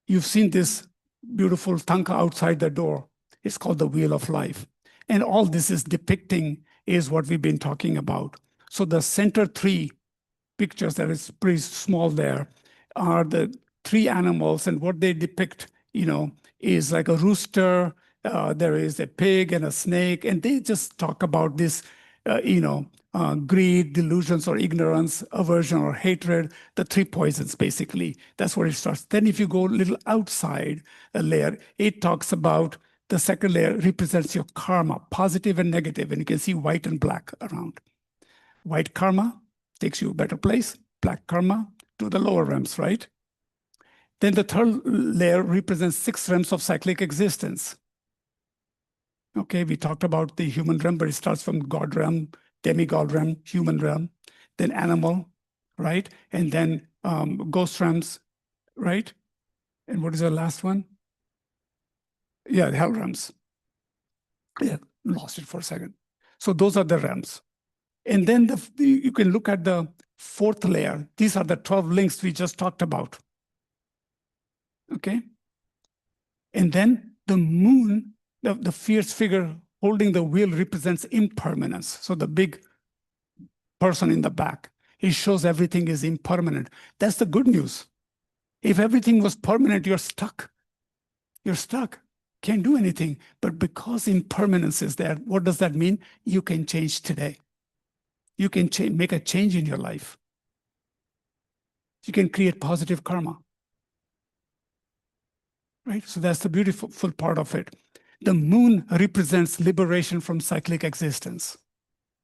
You've seen this beautiful tanka outside the door. It's called the Wheel of Life. And all this is depicting is what we've been talking about. So the center 3 pictures that is pretty small there are the 3 animals, and what they depict, is like a rooster, there is a pig and a snake, and they just talk about this, greed, delusions or ignorance, aversion or hatred, the 3 poisons, basically. That's where it starts. Then if you go a little outside a layer, it talks about the second layer represents your karma, positive and negative, and you can see white and black around. White karma takes you a better place, black karma to the lower realms, right? Then the third layer represents 6 realms of cyclic existence. Okay, we talked about the human realm, but it starts from God realm, demigod realm, human realm, then animal, right? And then ghost realms, right? And what is the last one? Yeah, the hell realms. Yeah, lost it for a second. So those are the realms. And then you can look at the 4th layer. These are the 12 links we just talked about. Okay? And then the moon, the fierce figure holding the wheel represents impermanence. So the big person in the back, it shows everything is impermanent. That's the good news. If everything was permanent, you're stuck. You're stuck. Can't do anything. But because impermanence is there, what does that mean? You can change today. You can make a change in your life. You can create positive karma. right? So that's the beautiful part of it. The moon represents liberation from cyclic existence,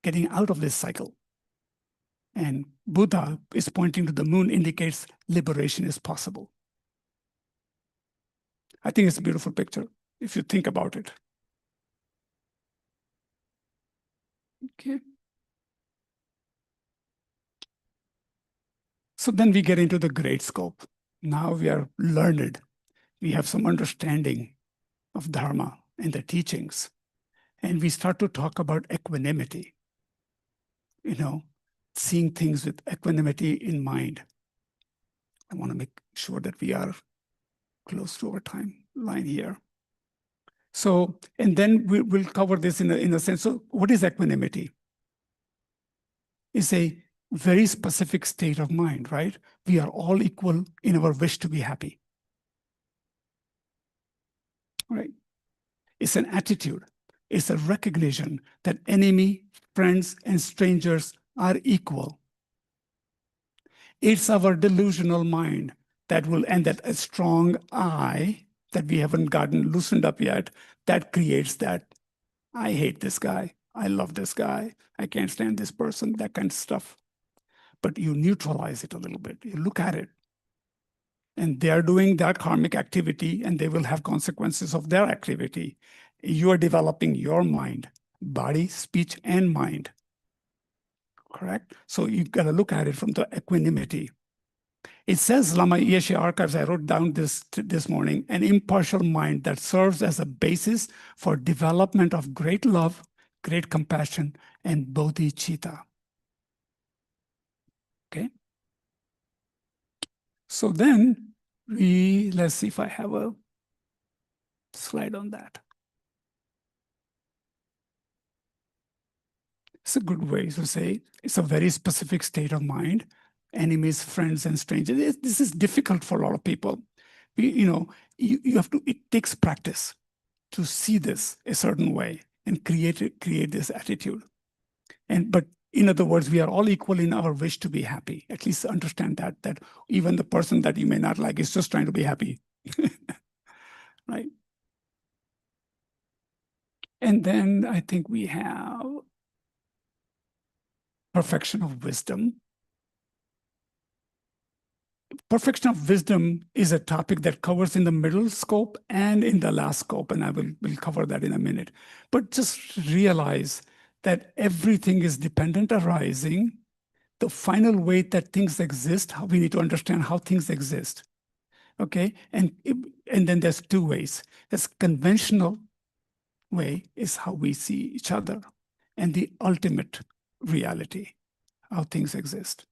getting out of this cycle. And Buddha is pointing to the moon, indicates liberation is possible. I think it's a beautiful picture if you think about it. Okay. So then we get into the great scope. Now we are learned. We have some understanding of Dharma and the teachings. And we start to talk about equanimity, seeing things with equanimity in mind. I want to make sure that we are close to our timeline here. So, and then we'll cover this in a sense. So what is equanimity? It's a very specific state of mind, right? We are all equal in our wish to be happy, right? It's an attitude. It's a recognition that enemy, friends, and strangers are equal. It's our delusional mind that will end that a strong I that we haven't gotten loosened up yet, that creates that. I hate this guy. I love this guy. I can't stand this person, that kind of stuff. But you neutralize it a little bit. You look at it. And they are doing that karmic activity, and they will have consequences of their activity. You are developing your mind, body, speech, and mind. Correct? So you've got to look at it from the equanimity. It says, Lama Yeshe Archives, I wrote down this morning, an impartial mind that serves as a basis for development of great love, great compassion, and bodhicitta. Okay? So then let's see if I have a slide on that. It's a good way to say it's a very specific state of mind. Enemies, friends, and strangers. This is difficult for a lot of people. You have to. It takes practice to see this a certain way and create this attitude. But in other words, we are all equal in our wish to be happy. At least understand that even the person that you may not like is just trying to be happy, right? And then I think we have perfection of wisdom. Perfection of wisdom is a topic that covers in the middle scope and in the last scope, and I will cover that in a minute. But just realize that everything is dependent arising. The final way that things exist, we need to understand how things exist. Okay, and then there's two ways. There's conventional way is how we see each other, and the ultimate reality, how things exist.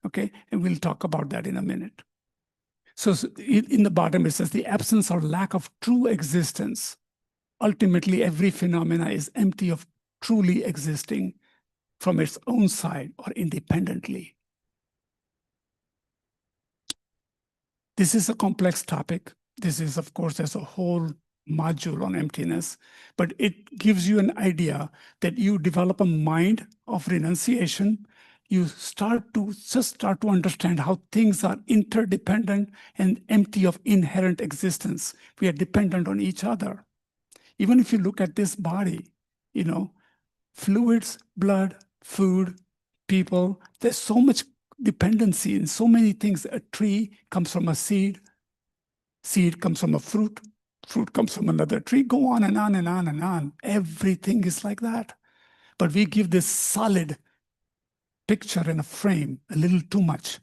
Okay, and we'll talk about that in a minute. So in the bottom, it says the absence or lack of true existence. Ultimately, every phenomena is empty of truly existing from its own side or independently. This is a complex topic. This is, of course, there's a whole module on emptiness, but it gives you an idea that you develop a mind of renunciation. You start to understand how things are interdependent and empty of inherent existence. We are dependent on each other. Even if you look at this body, fluids, blood, food, people, there's so much dependency in so many things. A tree comes from a seed comes from a fruit comes from another tree, go on and on and on and on. Everything is like that. But we give this solid picture in a frame a little too much.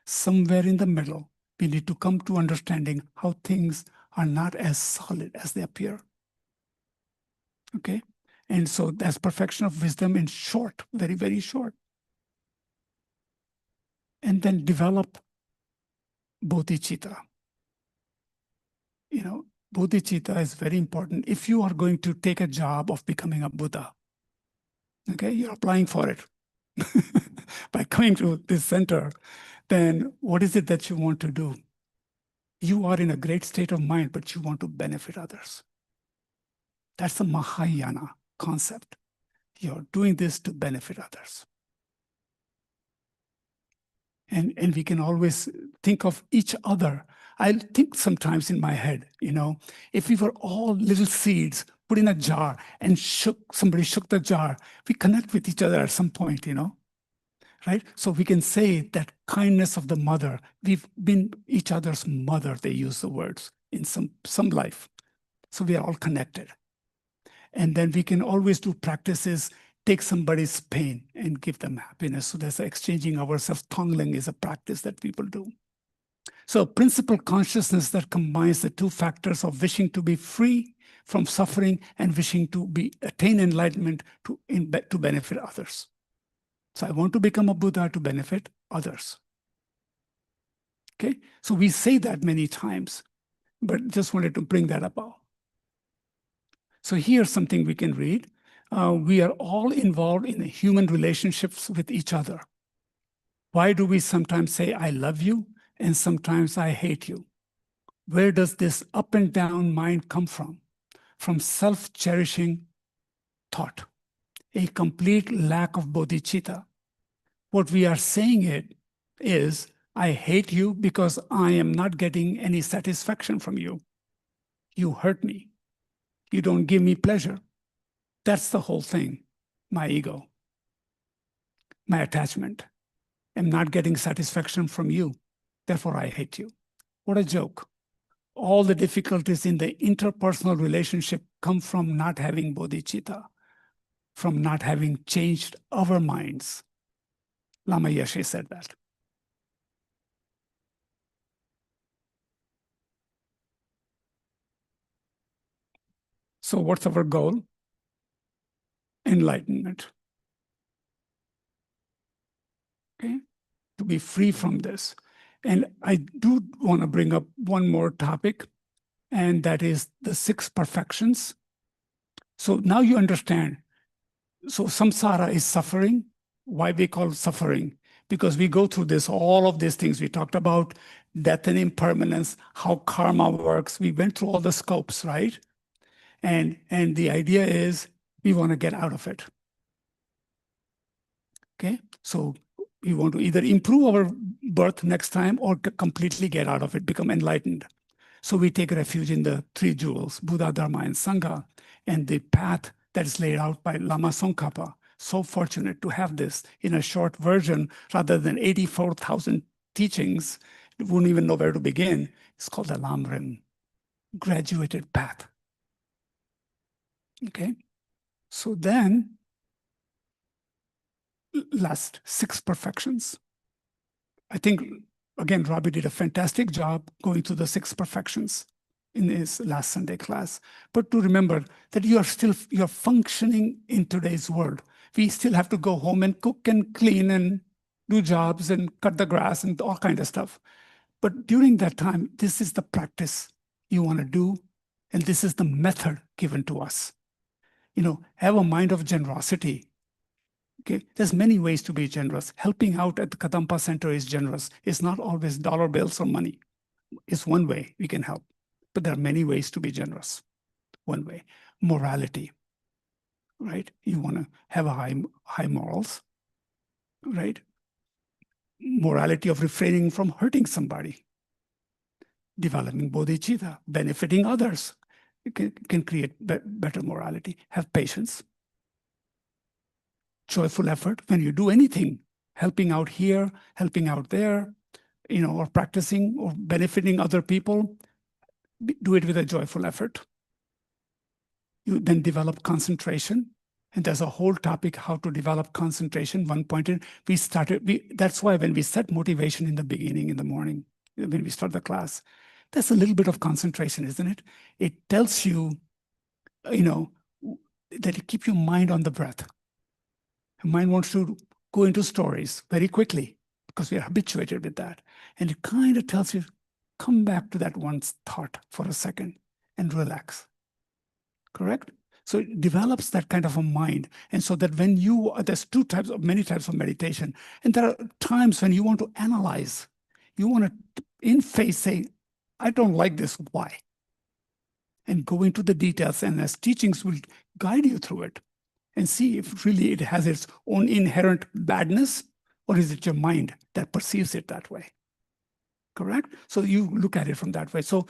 Somewhere in the middle, we need to come to understanding how things are not as solid as they appear. Okay? And so that's perfection of wisdom in short, very, very short. And then develop bodhicitta. Bodhicitta is very important. If you are going to take a job of becoming a Buddha, okay, you're applying for it by coming to this center, then what is it that you want to do? You are in a great state of mind, but you want to benefit others. That's the Mahayana concept. You're doing this to benefit others. And we can always think of each other. I think sometimes in my head, if we were all little seeds put in a jar and somebody shook the jar, we connect with each other at some point, right? So we can say that kindness of the mother, we've been each other's mother, they use the words in some life. So we are all connected. And then we can always do practices, take somebody's pain and give them happiness. So there's exchanging ourselves. Tongling is a practice that people do. So principal consciousness that combines the two factors of wishing to be free from suffering and wishing to attain enlightenment to benefit others. So I want to become a Buddha to benefit others. Okay, so we say that many times, but just wanted to bring that about. So here's something we can read. We are all involved in human relationships with each other. Why do we sometimes say, I love you, and sometimes I hate you? Where does this up and down mind come from? From self-cherishing thought, a complete lack of bodhicitta. What we are saying is, I hate you because I am not getting any satisfaction from you. You hurt me. You don't give me pleasure. That's the whole thing. My ego, my attachment. I'm not getting satisfaction from you. Therefore, I hate you. What a joke. All the difficulties in the interpersonal relationship come from not having bodhicitta, from not having changed our minds. Lama Yeshe said that. So what's our goal? Enlightenment. Okay? To be free from this. And I do want to bring up one more topic, and that is the 6 perfections. So now you understand. So samsara is suffering. Why we call suffering? Because we go through all of these things. We talked about death and impermanence, how karma works. We went through all the scopes, right? And the idea is we want to get out of it. Okay, so we want to either improve our birth next time or completely get out of it, become enlightened. So we take refuge in the 3 jewels, Buddha, Dharma, and Sangha, and the path that is laid out by Lama Tsongkhapa. So fortunate to have this in a short version rather than 84,000 teachings. You wouldn't even know where to begin. It's called the Lamrim, graduated path. Okay, so then last 6 perfections. I think, again, Robbie did a fantastic job going through the 6 perfections in his last Sunday class. But to remember that you're functioning in today's world. We still have to go home and cook and clean and do jobs and cut the grass and all kind of stuff. But during that time, this is the practice you want to do. And this is the method given to us. Have a mind of generosity. Okay, there's many ways to be generous. Helping out at the Kadampa Center is generous. It's not always dollar bills or money. It's one way we can help. But there are many ways to be generous. One way. Morality, right? You want to have a high morals, right? Morality of refraining from hurting somebody. Developing bodhicitta, benefiting others. It can create better morality. Have patience. Joyful effort when you do anything, helping out here, helping out there, or practicing or benefiting other people, do it with a joyful effort. You then develop concentration. And there's a whole topic how to develop concentration. One point that's why when we set motivation in the beginning, in the morning, when we start the class, that's a little bit of concentration, isn't it? It tells you, that you keep your mind on the breath. Your mind wants to go into stories very quickly because we are habituated with that. And it kind of tells you, come back to that one thought for a second and relax. Correct? So it develops that kind of a mind. And so that when there's many types of meditation. And there are times when you want to analyze. You want to, in face, say, I don't like this, why? And go into the details. And as teachings will guide you through it. And see if really it has its own inherent badness or is it your mind that perceives it that way? Correct? So you look at it from that way. So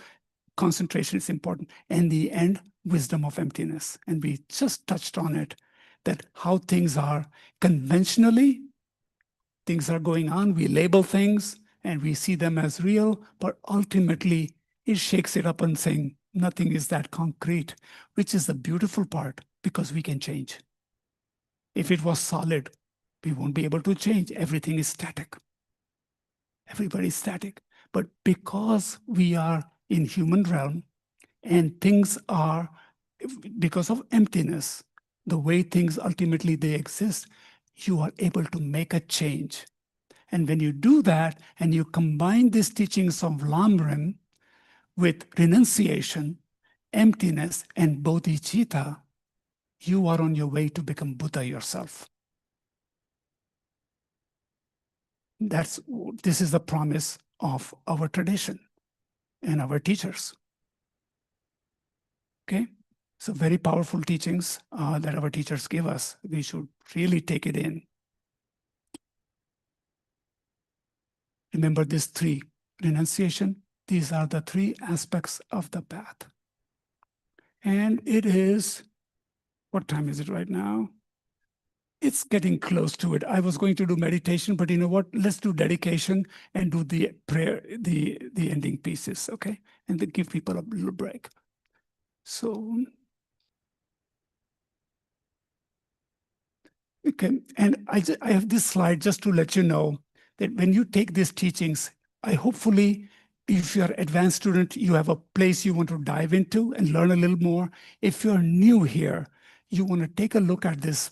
concentration is important. And the end, wisdom of emptiness. And we just touched on it, that how things are conventionally, things are going on, we label things and we see them as real, but ultimately it shakes it up and saying nothing is that concrete, which is the beautiful part, because we can change. If it was solid, we won't be able to change. Everything is static. Everybody's static. But because we are in human realm and things are, because of emptiness, the way things ultimately they exist, you are able to make a change. And when you do that and you combine these teachings of Lamrim with renunciation, emptiness, and bodhicitta, you are on your way to become Buddha yourself. This is the promise of our tradition and our teachers. Okay? So very powerful teachings that our teachers give us. We should really take it in. Remember these three: renunciation. These are the three aspects of the path. And it is, what time is it right now? It's getting close to it. I was going to do meditation, but you know what? Let's do dedication and do the prayer, the ending pieces, okay? And then give people a little break. So, okay, and I have this slide just to let you know that when you take these teachings, hopefully, if you're an advanced student, you have a place you want to dive into and learn a little more. If you're new here, you want to take a look at this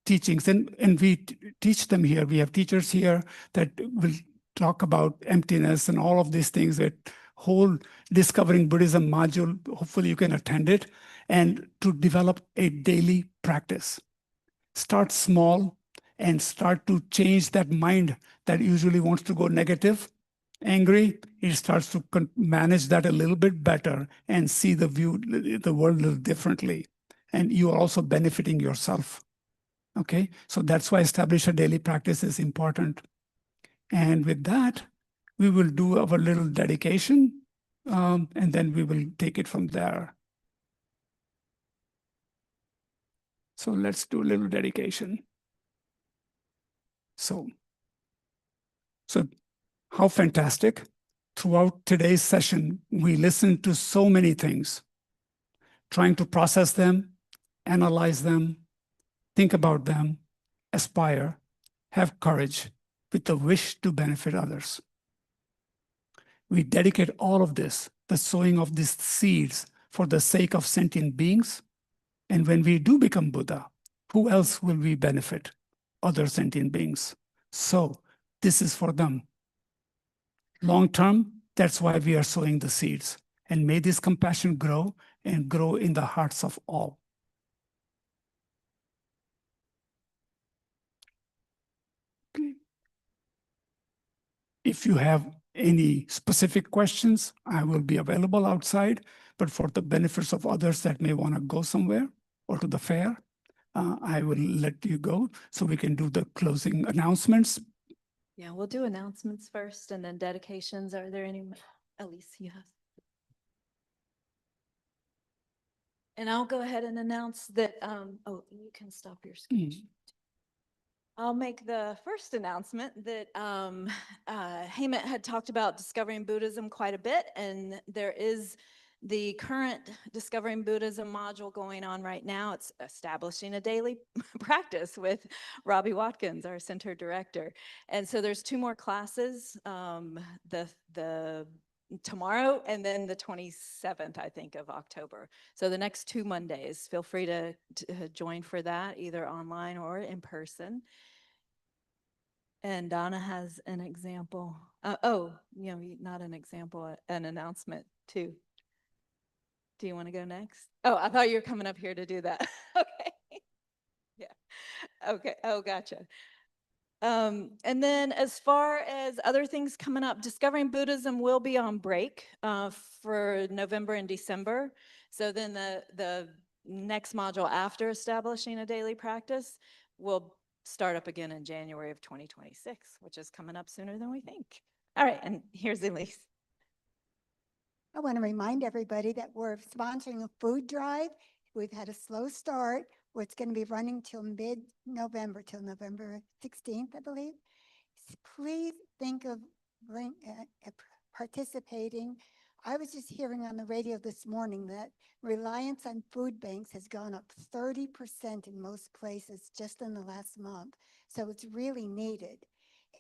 teachings, and we teach them here. We have teachers here that will talk about emptiness and all of these things. That whole Discovering Buddhism module, hopefully you can attend it, and to develop a daily practice. Start small and start to change that mind that usually wants to go negative, angry. It starts to manage that a little bit better and see the world a little differently. And you are also benefiting yourself. Okay, so that's why establish a daily practice is important. And with that, we will do our little dedication, and then we will take it from there. So let's do a little dedication. So how fantastic. Throughout today's session, we listened to so many things, trying to process them, analyze them, think about them, aspire, have courage with the wish to benefit others. We dedicate all of this, the sowing of these seeds, for the sake of sentient beings. And when we do become Buddha, who else will we benefit? Other sentient beings. So this is for them. Long term, that's why we are sowing the seeds. And may this compassion grow and grow in the hearts of all. Okay. If you have any specific questions, I will be available outside, but for the benefits of others that may want to go somewhere or to the fair, I will let you go so we can do the closing announcements. Yeah, we'll do announcements first and then dedications. Are there any, Elise, you have? And I'll go ahead and announce that, oh, you can stop your screen. I'll make the first announcement that Hemant had talked about discovering Buddhism quite a bit, and there is the current Discovering Buddhism module going on right now. It's establishing a daily practice with Robbie Watkins, our center director. And so there's 2 more classes, the tomorrow and then the 27th, I think, of October. So the next 2 Mondays, feel free to join for that, either online or in person. And Donna has an example. Not an example, an announcement too. Do you want to go next? Oh, I thought you were coming up here to do that. Okay. Yeah. Okay. Oh, gotcha. And then as far as other things coming up, Discovering Buddhism will be on break for November and December. So then the next module after establishing a daily practice will start up again in January of 2026, which is coming up sooner than we think. All right, and here's Elise. I want to remind everybody that we're sponsoring a food drive. We've had a slow start. It's going to be running till mid-November, till November 16th, I believe. Please think of participating. I was just hearing on the radio this morning that reliance on food banks has gone up 30% in most places just in the last month. So it's really needed.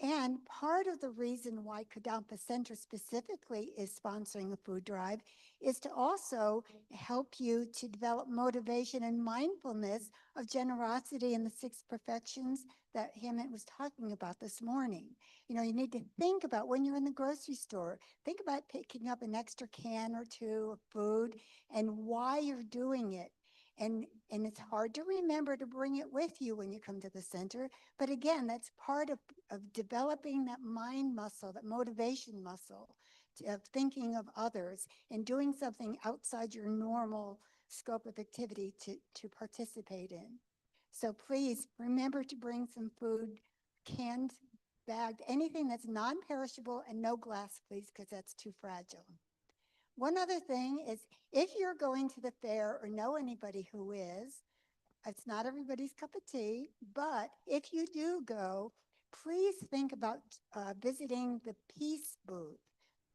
And part of the reason why Kadampa Center specifically is sponsoring a food drive is to also help you to develop motivation and mindfulness of generosity and the 6 perfections that Hemant was talking about this morning. You know, you need to think about when you're in the grocery store, think about picking up an extra can or 2 of food and why you're doing it. And it's hard to remember to bring it with you when you come to the center. But again, that's part of developing that mind muscle, that motivation muscle, of thinking of others and doing something outside your normal scope of activity to participate in. So please remember to bring some food, canned, bagged, anything that's non-perishable, and no glass, please, because that's too fragile. One other thing is, if you're going to the fair or know anybody who is, it's not everybody's cup of tea, but if you do go, please think about visiting the Peace Booth.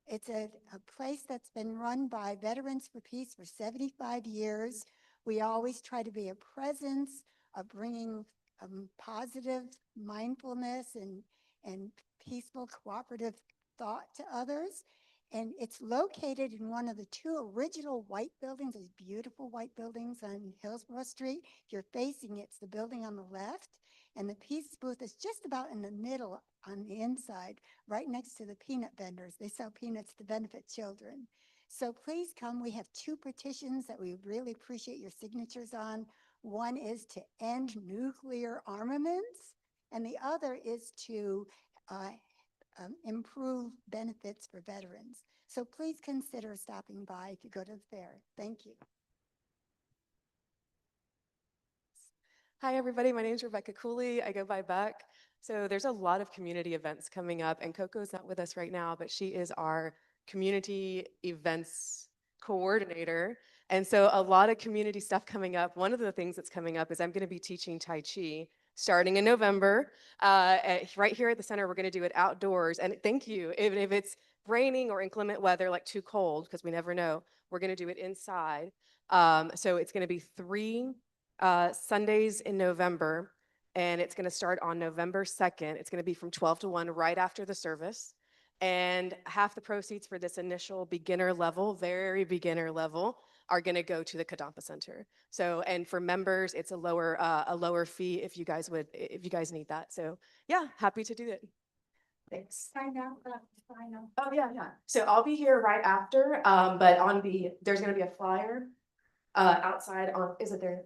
It's a place that's been run by Veterans for Peace for 75 years. We always try to be a presence of bringing positive mindfulness and peaceful cooperative thought to others. And it's located in one of the 2 original white buildings, those beautiful white buildings on Hillsborough Street. If you're facing it, it's the building on the left. And the Peace Booth is just about in the middle on the inside, right next to the peanut vendors. They sell peanuts to benefit children. So please come. We have 2 petitions that we really appreciate your signatures on. One is to end nuclear armaments, and the other is to improve benefits for veterans. So please consider stopping by if you go to the fair. Thank you. Hi, everybody. My name is Rebecca Cooley. I go by Beck. So there's a lot of community events coming up, and Coco's not with us right now, but she is our community events coordinator. And so a lot of community stuff coming up. One of the things that's coming up is I'm going to be teaching Tai Chi starting in November. Right here at the center, we're going to do it outdoors. And thank you. Even if it's raining or inclement weather, like too cold, because we never know, we're going to do it inside. So it's going to be 3 Sundays in November, and it's going to start on November 2nd. It's going to be from 12 to 1 right after the service. And half the proceeds for this initial beginner level, very beginner level, are going to go to the Kadampa Center. So, and for members, it's a lower fee if you guys need that. So yeah, happy to do it. Thanks. Sign up. Oh yeah. So I'll be here right after, but there's going to be a flyer outside isn't there?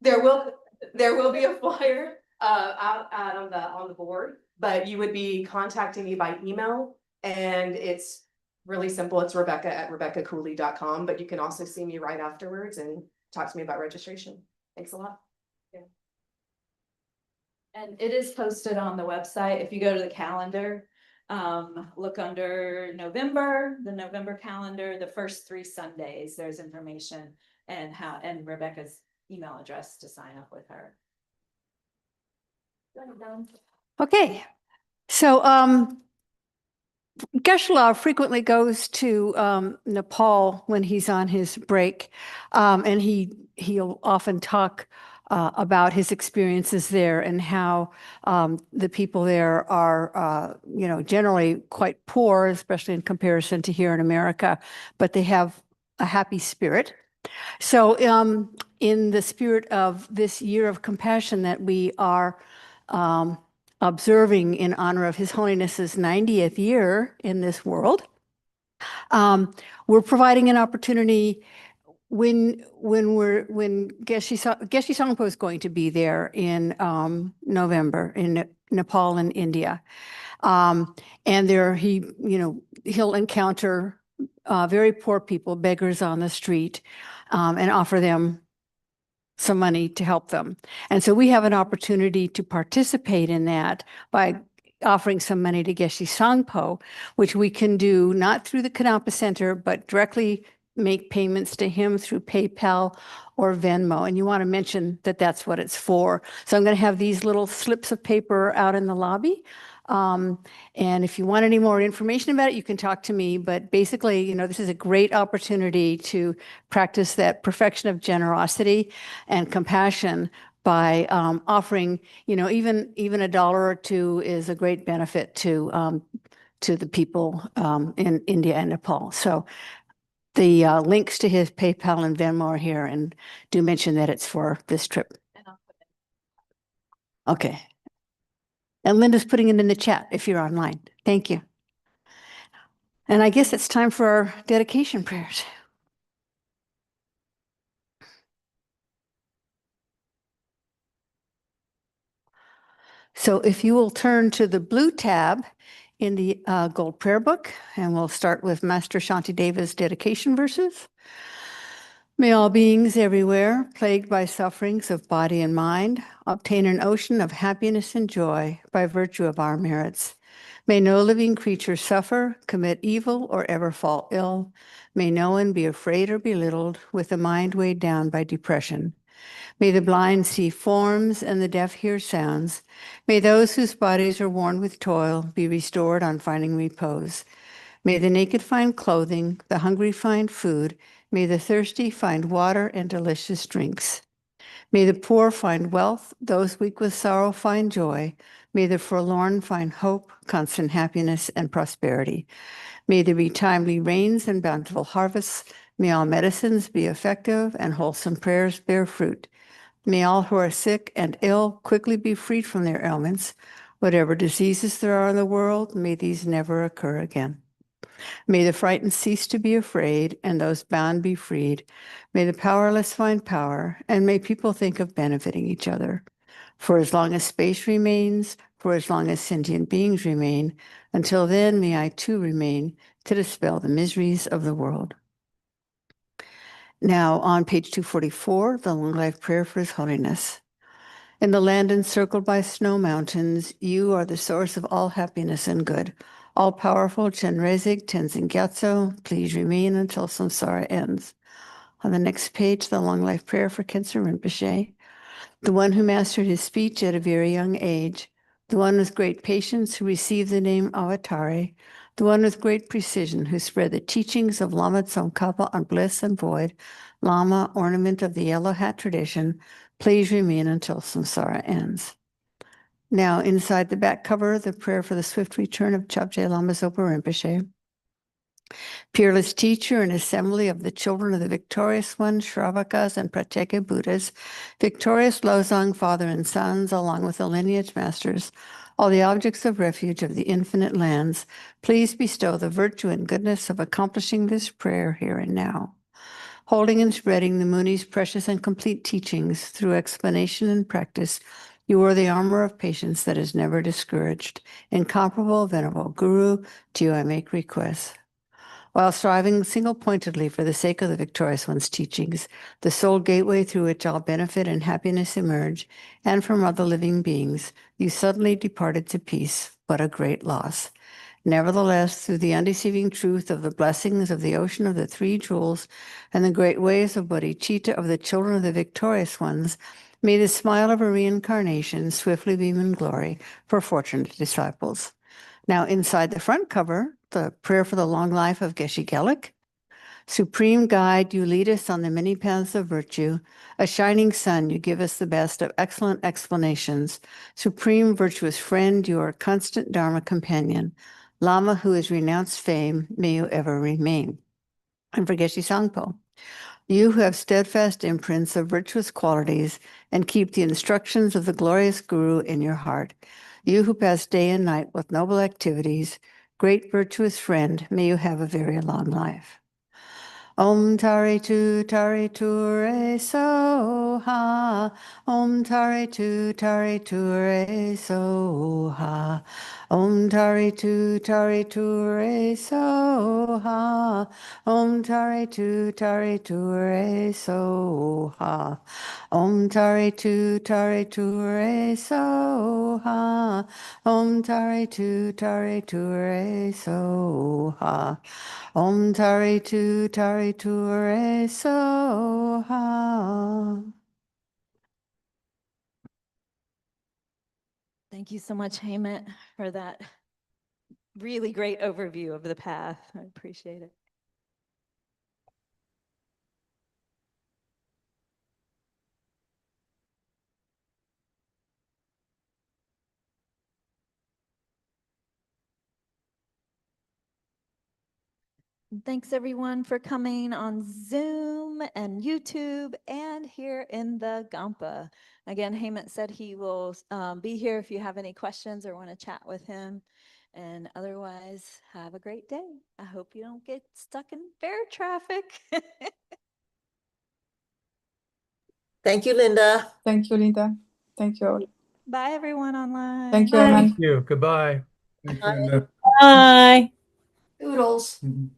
There will be a flyer out on the board, but you would be contacting me by email, and it's really simple. It's Rebecca@RebeccaCooley.com, but you can also see me right afterwards and talk to me about registration. Thanks a lot. Yeah. And it is posted on the website. If you go to the calendar, look under November, the November calendar, the first 3 Sundays, there's information and Rebecca's email address to sign up with her. Okay, so Geshe-la frequently goes to Nepal when he's on his break, and he'll often talk about his experiences there and how the people there are, generally quite poor, especially in comparison to here in America, but they have a happy spirit. So in the spirit of this year of compassion that we are observing in honor of His Holiness's 90th year in this world, we're providing an opportunity when Geshe Sangpo is going to be there in November in Nepal and India, and there he'll encounter very poor people, beggars on the street, and offer them some money to help them. And so we have an opportunity to participate in that by offering some money to Geshe Sangpo, which we can do not through the Kadampa Center, but directly make payments to him through PayPal or Venmo. And you want to mention that that's what it's for. So I'm going to have these little slips of paper out in the lobby. And if you want any more information about it, you can talk to me. But basically, you know, this is a great opportunity to practice that perfection of generosity and compassion by offering, you know, even $1 or $2 is a great benefit to the people in India and Nepal. So the links to his PayPal and Venmo are here, and do mention that it's for this trip. Okay. And Linda's putting it in the chat if you're online. Thank you. And I guess it's time for our dedication prayers. So if you will turn to the blue tab in the Gold Prayer Book, and we'll start with Master Shantideva's dedication verses. May all beings everywhere, plagued by sufferings of body and mind, obtain an ocean of happiness and joy by virtue of our merits. May no living creature suffer, commit evil, or ever fall ill. May no one be afraid or belittled with a mind weighed down by depression. May the blind see forms and the deaf hear sounds. May those whose bodies are worn with toil be restored on finding repose. May the naked find clothing, the hungry find food. May the thirsty find water and delicious drinks. May the poor find wealth, those weak with sorrow find joy. May the forlorn find hope, constant happiness, and prosperity. May there be timely rains and bountiful harvests. May all medicines be effective and wholesome prayers bear fruit. May all who are sick and ill quickly be freed from their ailments. Whatever diseases there are in the world, may these never occur again. May the frightened cease to be afraid, and those bound be freed. May the powerless find power, and may people think of benefiting each other. For as long as space remains, for as long as sentient beings remain, until then may I too remain to dispel the miseries of the world. Now on page 244, the long life prayer for His Holiness. In the land encircled by snow mountains, you are the source of all happiness and good. All-powerful Chenrezig Tenzin Gyatso, please remain until samsara ends. On the next page, the long life prayer for Khyentse Rinpoche, the one who mastered his speech at a very young age, the one with great patience who received the name Avatare, the one with great precision who spread the teachings of Lama Tsongkhapa on bliss and void, Lama, ornament of the yellow hat tradition, please remain until samsara ends. Now, inside the back cover, the prayer for the swift return of Chapje Lama Zopa Rinpoche. Peerless teacher and assembly of the children of the victorious one, Shravakas and Pratyeka Buddhas, victorious Losang father and sons, along with the lineage masters, all the objects of refuge of the infinite lands, please bestow the virtue and goodness of accomplishing this prayer here and now. Holding and spreading the Muni's precious and complete teachings through explanation and practice, you are the armor of patience that is never discouraged. Incomparable, venerable Guru, to you I make request. While striving single-pointedly for the sake of the victorious one's teachings, the sole gateway through which all benefit and happiness emerge, and from other living beings, you suddenly departed to peace. What a great loss. Nevertheless, through the undeceiving truth of the blessings of the ocean of the three jewels and the great ways of bodhicitta of the children of the victorious ones, may the smile of a reincarnation swiftly beam in glory for fortunate disciples. Now, inside the front cover, the prayer for the long life of Geshe Gelik. Supreme Guide, you lead us on the many paths of virtue. A shining sun, you give us the best of excellent explanations. Supreme virtuous friend, you are a constant Dharma companion. Lama, who has renounced fame, may you ever remain. And for Geshe Sangpo, you who have steadfast imprints of virtuous qualities and keep the instructions of the glorious Guru in your heart. You who pass day and night with noble activities, great virtuous friend, may you have a very long life. Om tari tu re so ha. Om tari tu re so ha. Om tari tu re so ha. Om tari tu re so ha. Om tari tu re so ha. Om tari tu re so ha. Om tari tu re so ha. Thank you so much, Hemant, for that really great overview of the path. I appreciate it. Thanks everyone for coming on Zoom and YouTube and here in the Gampa. Again, Hemant said he will be here if you have any questions or want to chat with him. And otherwise, have a great day. I hope you don't get stuck in fair traffic. Thank you, Linda. Thank you, Linda. Thank you all. Bye everyone online. Thank you, Bye. Hemant. Thank you. Goodbye. Thank you, Linda. Bye. Doodles. Mhm.